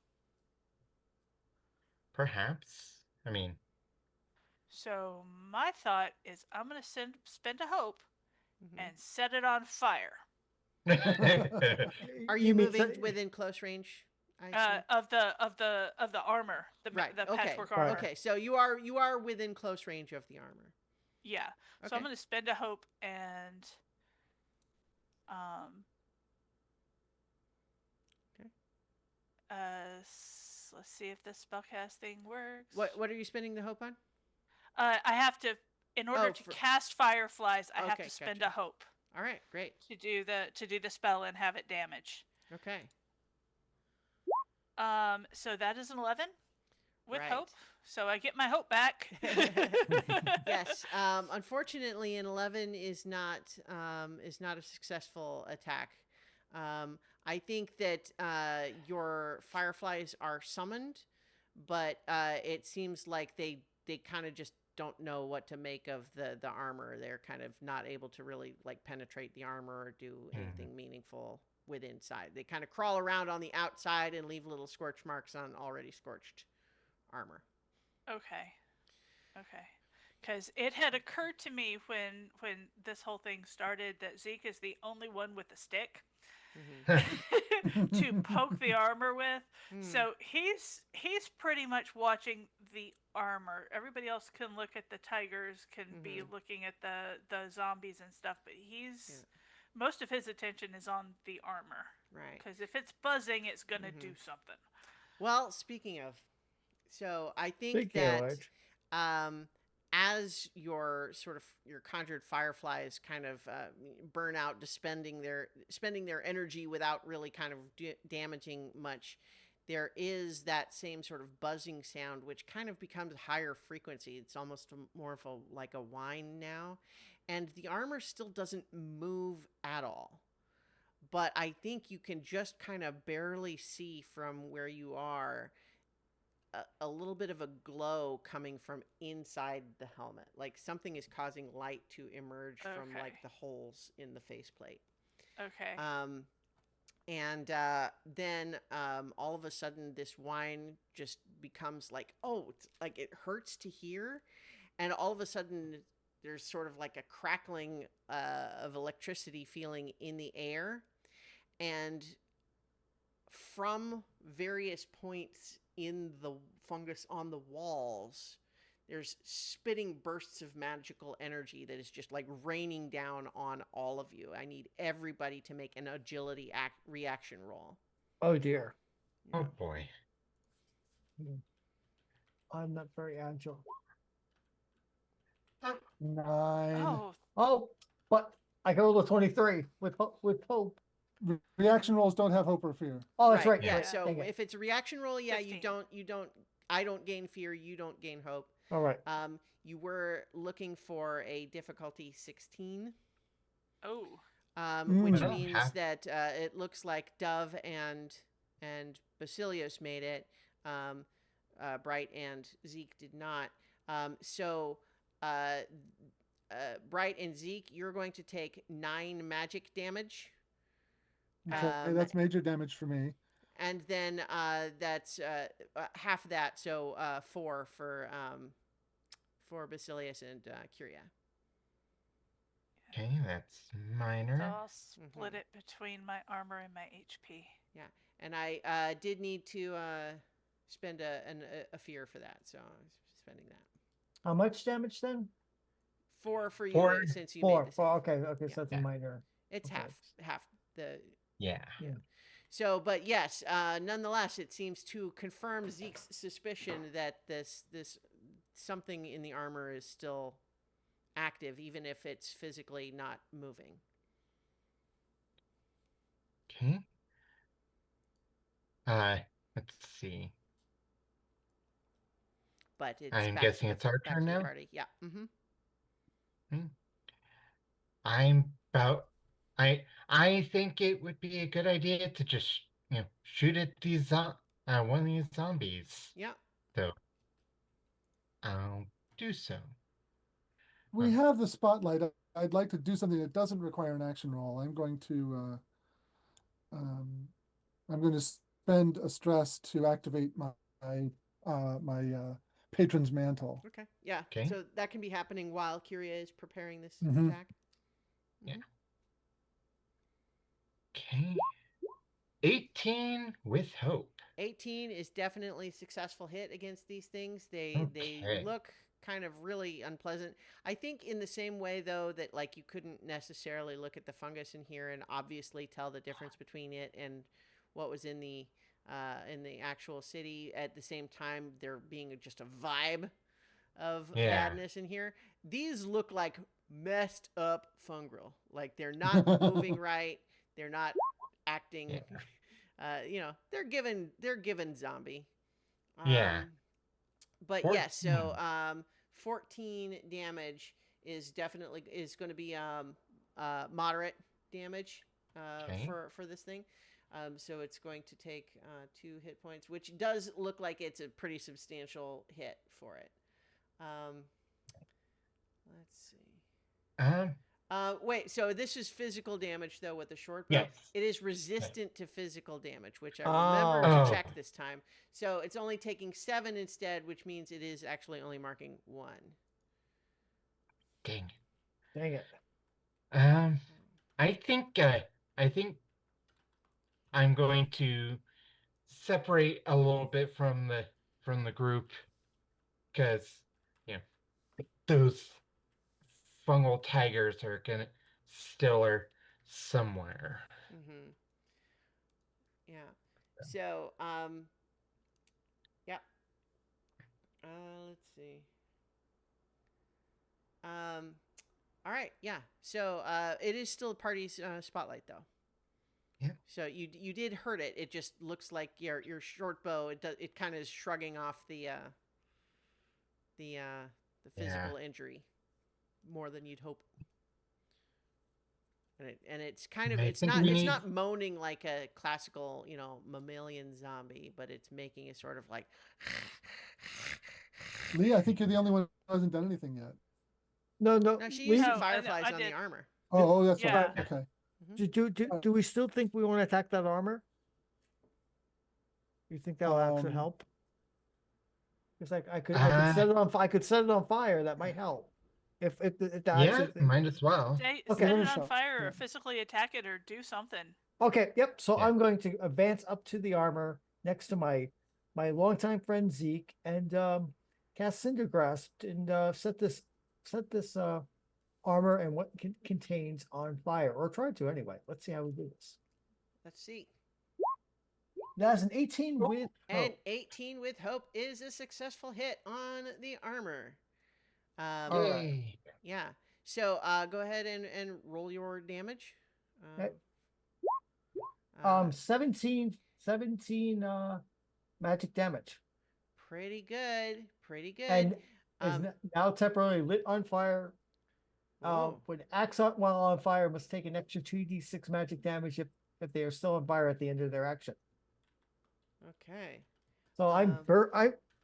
Perhaps. I mean. So my thought is I'm going to spend a hope and set it on fire. Are you moving within close range? Of the armor, the patchwork armor. Okay, so you are within close range of the armor. Yeah. So I'm going to spend a hope and let's see if this spellcast thing works. What are you spending the hope on? I have to, in order to cast fireflies, I have to spend a hope. All right, great. To do the spell and have it damage. Okay. So that is an 11 with hope. So I get my hope back. Yes. Unfortunately, an 11 is not a successful attack. I think that your fireflies are summoned, but it seems like they kind of just don't know what to make of the armor. They're kind of not able to really like penetrate the armor or do anything meaningful with inside. They kind of crawl around on the outside and leave little scorch marks on already scorched armor. Okay. Because it had occurred to me when this whole thing started that Zeke is the only one with a stick to poke the armor with. So he's pretty much watching the armor. Everybody else can look at the tigers, can be looking at the zombies and stuff, but most of his attention is on the armor. Right. Because if it's buzzing, it's going to do something. Well, speaking of, so I think that as your conjured fireflies kind of burn out, spending their energy without really kind of damaging much, there is that same sort of buzzing sound, which kind of becomes higher frequency. It's almost more of like a whine now. And the armor still doesn't move at all. But I think you can just kind of barely see from where you are a little bit of a glow coming from inside the helmet. Like something is causing light to emerge from like the holes in the faceplate. Okay. And then all of a sudden this whine just becomes like, it's like it hurts to hear. And all of a sudden there's sort of like a crackling of electricity feeling in the air. And from various points in the fungus on the walls, there's spitting bursts of magical energy that is just like raining down on all of you. I need everybody to make an agility reaction roll. Oh dear. Oh boy. I'm not very agile. 9. Oh, Oh, but I can roll a 23 with hope. Reaction rolls don't have hope or fear. Oh, that's right. Yeah. right. So Dang it. if it's a reaction roll, yeah, 15. you don't. I don't gain fear. You don't gain hope. All right. You were looking for a difficulty 16. oh. Which Oh, means half. that it looks like Dove and Basilios made it. Bright and Zeke did not. So Bright and Zeke, you're going to take 9 magic damage. Okay, that's major damage for me. And then that's half of that, so 4 for Basilius and Curia. Okay, that's So minor. I'll split it between my armor and my HP. Yeah, and I did need to spend a fear for that, so I was spending that. How much damage then? 4 for you 4. since you Four. made this. Okay. So Yeah. that's a minor. It's Okay. half the. Yeah. So, but yes, nonetheless, it seems to confirm Zeke's suspicion that this something in the armor is still active, even if it's physically not moving. Okay. Let's see. But it's I'm back guessing to it's our back turn to the now? party. Yeah. Mm-hmm. I think it would be a good idea to just shoot at these one of these zombies. Yeah. So I'll do so. We have the spotlight. I'd like to do something that doesn't require an action roll. I'm going to spend a stress to activate my patron's mantle. Okay. Yeah. Okay. So that can be happening while Curia is preparing this Mhm. attack. Yeah. Okay. 18 with hope. 18 is definitely a successful hit against these things. They Okay. look kind of really unpleasant. I think in the same way though that like you couldn't necessarily look at the fungus in here and obviously tell the difference between it and what was in the actual city. At the same time, there being just a vibe of badness in here. These look like messed up fungal. Like they're not moving right. They're not acting. Yeah. They're given zombie. Yeah. But 14. yes, so 14 damage is going to be moderate damage Okay. for this thing. So it's going to take 2 hit points, which does look like it's a pretty substantial hit for it. Let's see. Wait, so this is physical damage, though, with the short bow. Yes. It is resistant to physical damage, which I Oh. remember to Oh. check this time. So it's only taking 7 instead, which means it is actually only marking 1. Dang. Dang it. I think I'm going to separate a little bit from the group because those fungal tigers are still somewhere. Mm-hmm. Yeah. So, yeah. Let's see. All right. Yeah. So, it is still party's spotlight, though. Yeah. So you did hurt it. It just looks like your short bow. It kind of is shrugging off the physical injury more than you'd hope. And it's kind of it's not moaning like a classical mammalian zombie, but it's making a sort of like. Lee, I think you're the only one who hasn't done anything yet. No. No, she used No, fireflies I on did. the armor. Oh, that's Yeah. right. Okay. Do we still think we want to attack that armor? You think that will actually help? Because I could set it on. I could set it on fire. That might help. If the actually might as well. Set Okay. it on fire or physically attack it or do something. Okay. Yep. So Yeah. I'm going to advance up to the armor next to my longtime friend Zeke, and cast Cinder Grasp and set this armor and what contains on fire, or try to anyway. Let's see how we do this. Let's see. That's an 18 with And hope. 18 with hope is a successful hit on the armor. All right. Yay. Yeah. So go ahead and roll your damage. Okay. Uh, 17 magic damage. pretty good. Pretty good. And is now temporarily lit on fire. Whoa. When axe while on fire must take an extra 2d6 magic damage if they are still on fire at the end of their action. Okay. So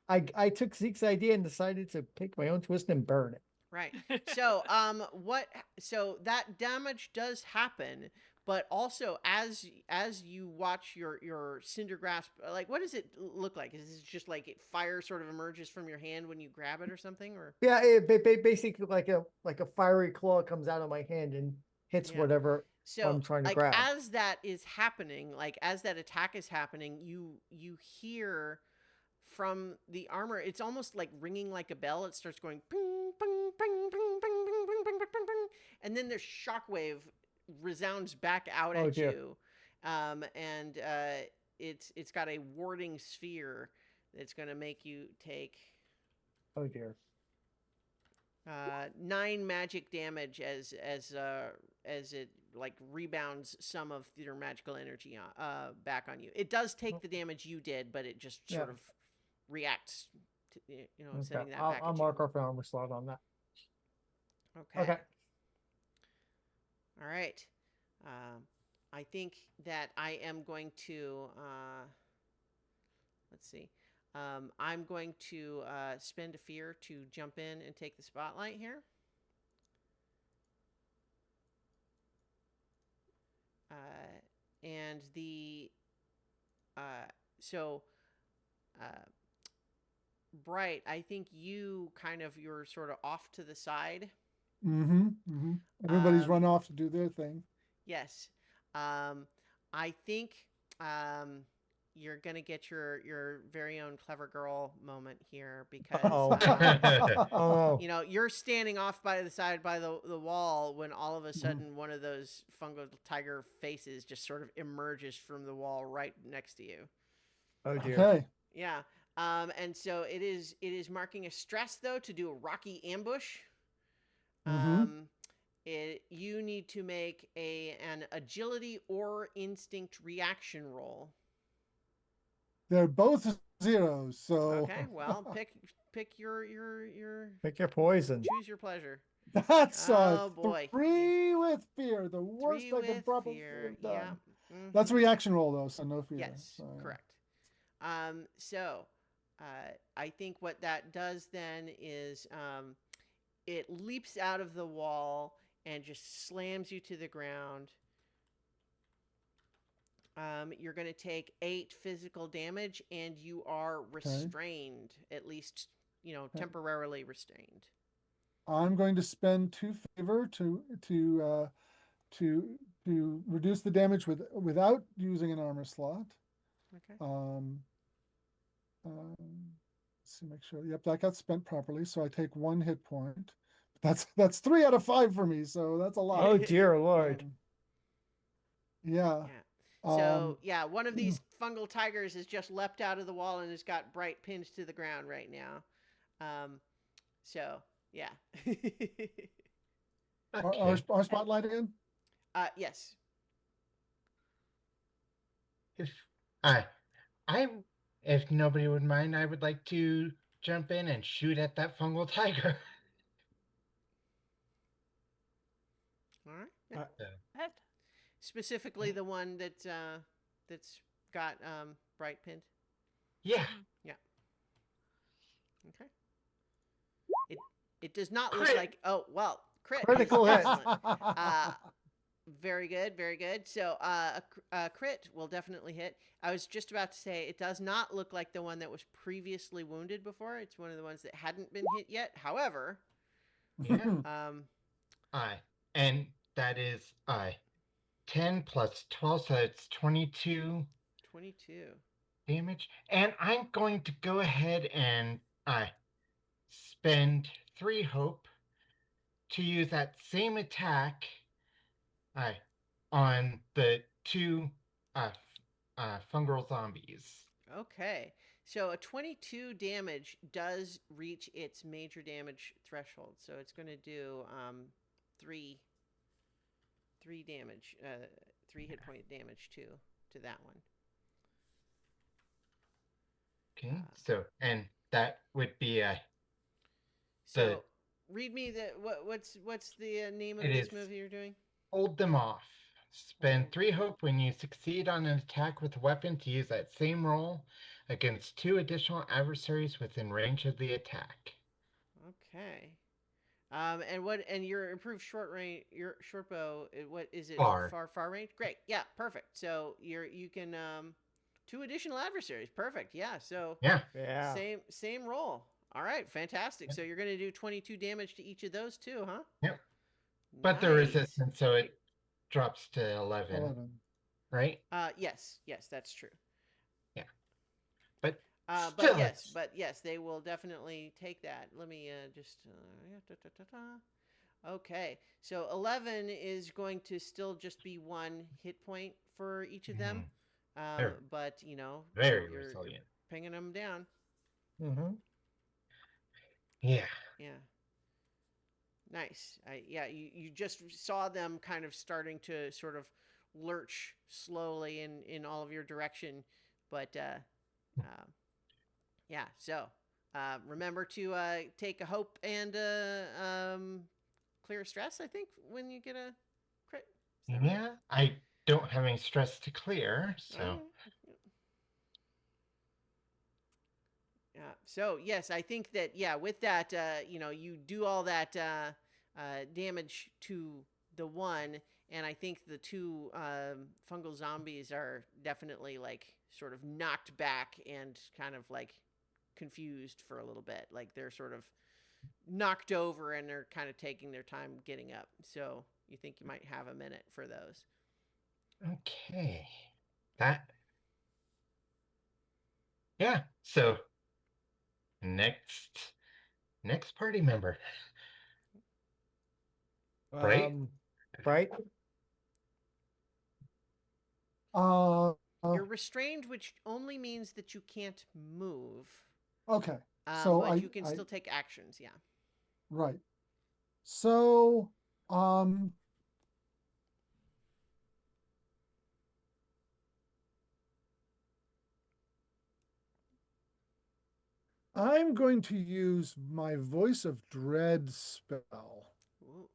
I took Zeke's idea and decided to take my own twist and burn it. Right. So so that damage does happen, but also as you watch your cinder grasp, like, what does it look like? Is it just like fire sort of emerges from your hand when you grab it or something, or? Yeah, basically like a fiery claw comes out of my hand and hits Yeah. whatever So I'm trying to like grab. as that is happening, like as that attack is happening, you hear from the armor, it's almost like ringing like a bell. It starts going ping, ping, ping, ping, ping, ping, ping, ping, ping, ping, and then the shockwave resounds back out Oh, at dear. you, and it's got a warding sphere that's going to make you take Oh dear. 9 magic damage as it like rebounds some of your magical energy back on you. It does take the damage you did, but it just sort Yeah. of reacts to, Okay. sending that I'll back at mark off an armor slot on that. you. Okay. Okay. All right. I think that I am going to let's see. I'm going to spend a fear to jump in and take the spotlight here. And the so Bright, I think you're sort of off to the side. Everybody's run off to do their thing. Yes. I think you're gonna get your very own clever girl moment here because Oh. you're standing off by the side by the wall when all of a sudden one of those fungal tiger faces just sort of emerges from the wall right next to you. Oh dear. Okay. Yeah. And so it is marking a stress though to do a rocky ambush. You need to make an agility or instinct reaction roll. They're both zeros, so Okay, well, pick your Pick your poison. choose your pleasure. that's Oh, boy. 3 with fear. The worst 3 I could with probably fear. have done. Yeah. That's a reaction roll though, so no fear. Yes, So, yeah. correct. So I think what that does then is it leaps out of the wall and just slams you to the ground. You're going to take 8 physical damage, and you are restrained, at least, temporarily restrained. I'm going to spend 2 favor to reduce the damage without using an armor slot. Okay. Let's see, make sure. Yep, that got spent properly. So I take 1 hit point. That's 3 out of 5 for me. So that's a lot. Oh dear Lord. Yeah. So one of these fungal tigers has just leapt out of the wall and has got Bright pinned to the ground right now. So yeah. Our spotlight again? Yes. If nobody would mind, I would like to jump in and shoot at that fungal tiger. All right. What? Specifically the one that's got Bright pinned. Yeah. Yeah. Okay. It does not look Crit. like. Oh well, crit. Critical hit. Excellent. Very good, very good. So a crit will definitely hit. I was just about to say it does not look like the one that was previously wounded before. It's one of the ones that hadn't been hit yet. However, Yeah. And that is 10 plus 12, so it's 22 22 damage. And I'm going to go ahead and spend 3 hope to use that same attack on the 2 fungal zombies. Okay. So a 22 damage does reach its major damage threshold. So it's going to do 3 damage, 3 hit point damage to that one. Okay. And that would be So read me the what's the name of it this is move you're doing? hold them off. Spend 3 hope when you succeed on an attack with a weapon to use that same roll against 2 additional adversaries within range of the attack. Okay. And your improved short range, your short bow, what is it? Far. Far range. Great. Yeah, perfect. So you can 2 additional adversaries. Perfect. Yeah. So Yeah. Yeah. same roll. All right, fantastic. Yep. So you're going to do 22 damage to each of those too, huh? Yep. But the resistance, so it drops to 11. Right? Yes, that's true. Yeah. But But still, yes, they will definitely take that. Let me just Okay, so 11 is going to still just be 1 hit point for each of them, but very you're resilient. pinging them down. Mm-hmm. Yeah. Yeah. Nice. You just saw them kind of starting to sort of lurch slowly in all of your direction, but yeah. So remember to take a hope and clear stress. I think when you get a crit. Is that Yeah. I don't have any stress to clear, so. right? Yeah. So yes, I think that with that, you do all that damage to the one, and I think the 2 fungal zombies are definitely like sort of knocked back and kind of like confused for a little bit. Like they're sort of knocked over and they're kind of taking their time getting up. So you think you might have a minute for those. Okay. Yeah. So next party member. Right? Right. You're restrained, which only means that you can't move. Okay. So but you can still take actions. Yeah. Right. So, I'm going to use my Voice of Dread spell. Ooh.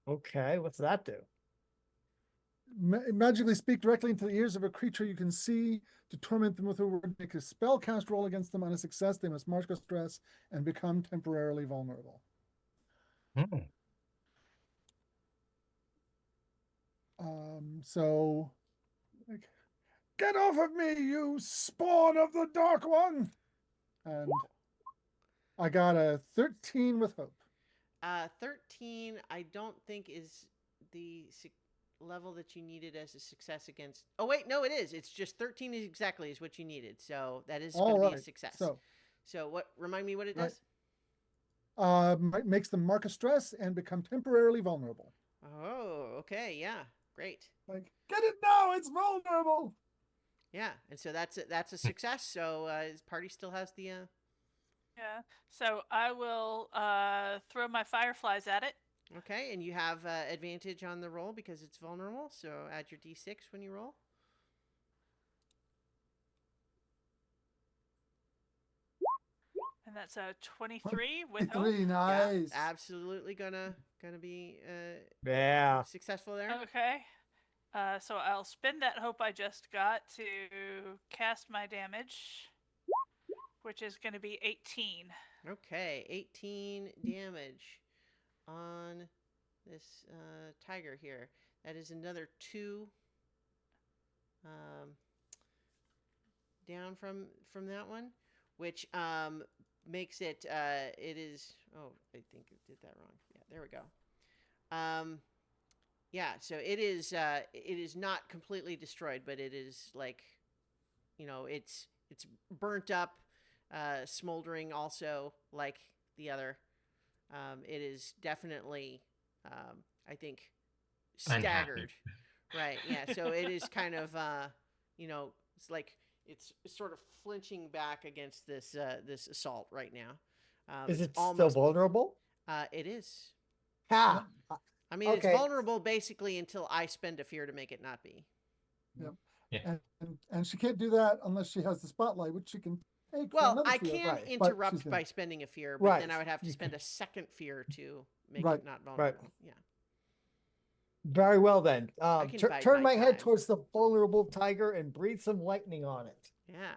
Okay, what's that do? Magically speak directly into the ears of a creature you can see to torment them with a word. Make a spell cast roll against them. On a success, they must mark a stress and become temporarily vulnerable. Hmm. So, like, get off of me, you spawn of the Dark One! And I got a 13 with hope. 13, I don't think is the level that you needed as a success against. Oh wait, no, it is. It's just 13 exactly is what you needed. So that is going to be a success. So what? Remind me what it does. Makes them mark a stress and become temporarily vulnerable. Oh, okay, yeah, great. Like, get it now, it's vulnerable. Yeah, and so that's a success. So his party still has the. Yeah. So I will throw my fireflies at it. Okay, and you have advantage on the roll because it's vulnerable. So add your d6 when you roll. And that's a 23 with hope. 23, nice. Yeah, absolutely gonna be Yeah. successful there. Okay. So I'll spend that hope I just got to cast my damage, which is going to be 18. Okay, 18 damage on this tiger here. That is another 2 down from that one, which makes it it is. Oh, I think I did that wrong. Yeah, there we go. Yeah, so it is not completely destroyed, but it is like, it's burnt up. smoldering also like the other. It is definitely, I think, Unhappy. staggered. Right. Yeah. So it is kind of, it's like it's sort of flinching back against this assault right now. Is It's it still almost. vulnerable? It is. Ha! I mean, it's Okay. vulnerable basically until I spend a fear to make it not be. Yep. Yeah. And she can't do that unless she has the spotlight, which she can take for Well, another I field. can Right. But interrupt she's by gonna, spending a fear, but Right. then I would have to You spend can- a second fear to make Right. it not vulnerable. Yeah. Very well then. I can bide Turn my my head time. towards the vulnerable tiger and breathe some lightning on it. Yeah.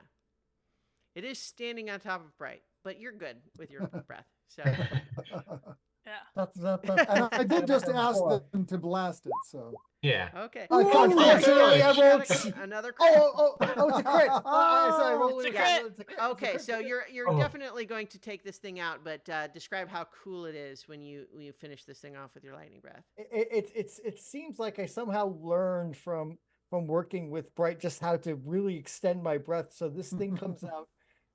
It is standing on top of Bright, but you're good with your breath. So Yeah. and I did just ask Four. them to blast it, so. Yeah. okay. Unfortunately, I gosh. rolled. Another crit. It's a crit. Sorry, rolling It's a again. crit. It's a crit. It's a Okay, crit. so you're Oh. definitely going to take this thing out, but describe how cool it is when you finish this thing off with your lightning breath. It seems like I somehow learned from working with Bright just how to really extend my breath. So this thing comes out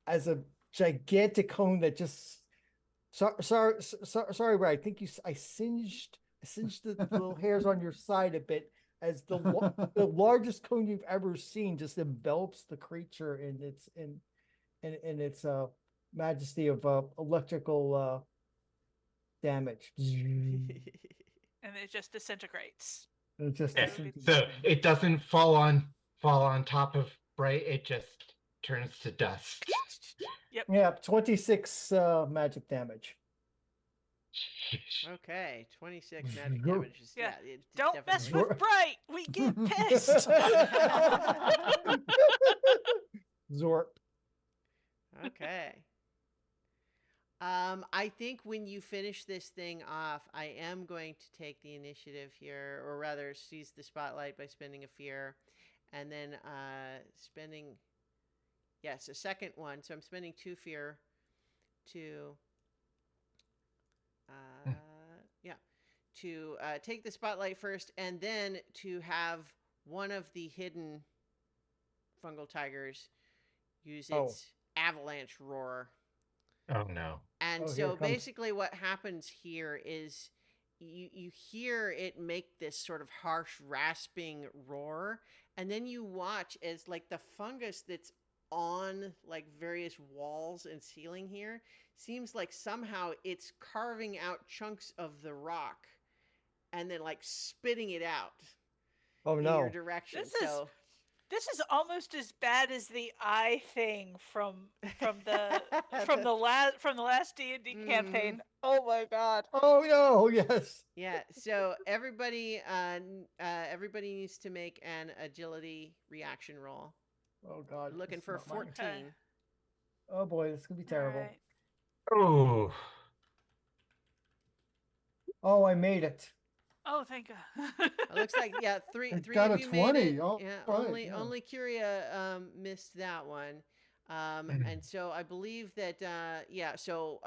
as a gigantic cone that just. Sorry, Bright. I think I singed the little hairs on your side a bit as the largest cone you've ever seen just envelops the creature in its majesty of electrical damage. And it just disintegrates. It just Yeah. disintegrates. So it doesn't fall on top of Bright. It just turns to dust. Yep. Yeah, 26 magic damage. Okay, 26 magic damage. Yeah. It's Don't mess definitely. with Bright. We get pissed. Zorp. Okay. I think when you finish this thing off, I am going to take the initiative here, or rather seize the spotlight by spending a fear, and then spending, yes, a second one. So I'm spending 2 fear to, take the spotlight first, and then to have one of the hidden fungal tigers use its avalanche roar. Oh no. And Oh, here so it comes. basically what happens here is you hear it make this sort of harsh rasping roar, and then you watch as like the fungus that's on like various walls and ceiling here seems like somehow it's carving out chunks of the rock and then like spitting it out Oh in your no. direction. This is almost as bad as the eye thing from the last D&D campaign. Oh my god. Oh no, yes. Yeah, so everybody needs to make an agility reaction roll. Oh god. Looking it's for not mine. 14. Okay. Oh boy, this is gonna be terrible. Alright. Oh. Oh, I made it. Oh, thank God. It looks like three It three got of a you made 20. it. All Yeah, right, only Curia missed that one. And so I believe that so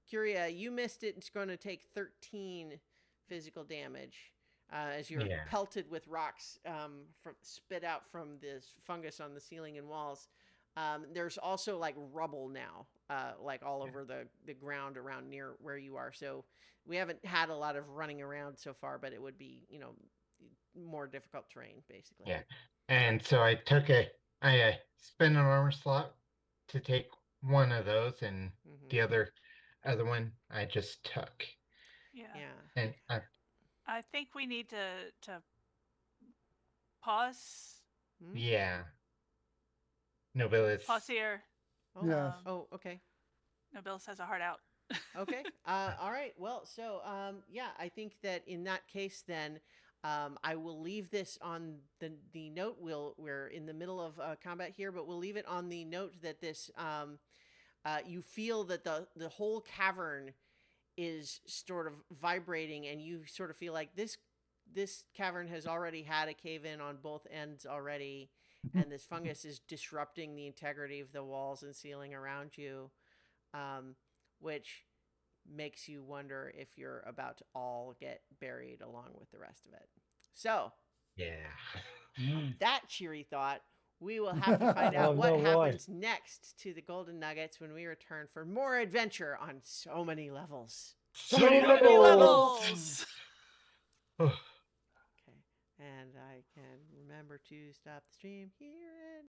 Curia, you missed it. It's going to take 13 physical damage as you're Yeah. pelted with rocks from spit out from this fungus on the ceiling and walls. There's also like rubble now, like all over the ground around near where you are. So we haven't had a lot of running around so far, but it would be, more difficult terrain basically. Yeah. And so I spent an armor slot to take one of those, and Mhm. the other one I just took. Yeah. Yeah. And I think we need to pause. Hmm? yeah. Nobilis. Pause here. Oh, Yes. Okay. Nobilis has a heart out. Okay. All right. Well, so I think that in that case, then I will leave this on the note. We're in the middle of combat here, but we'll leave it on the note that this you feel that the whole cavern is sort of vibrating, and you sort of feel like this cavern has already had a cave in on both ends already, and this fungus is disrupting the integrity of the walls and ceiling around you. Which makes you wonder if you're about to all get buried along with the rest of it. So, Yeah. that cheery thought, We will have to find out Oh, what no, boy. happens next to the Golden Nuggets when we return for more adventure on so many levels. So many many levels. levels. Okay. And I can remember to stop the stream here and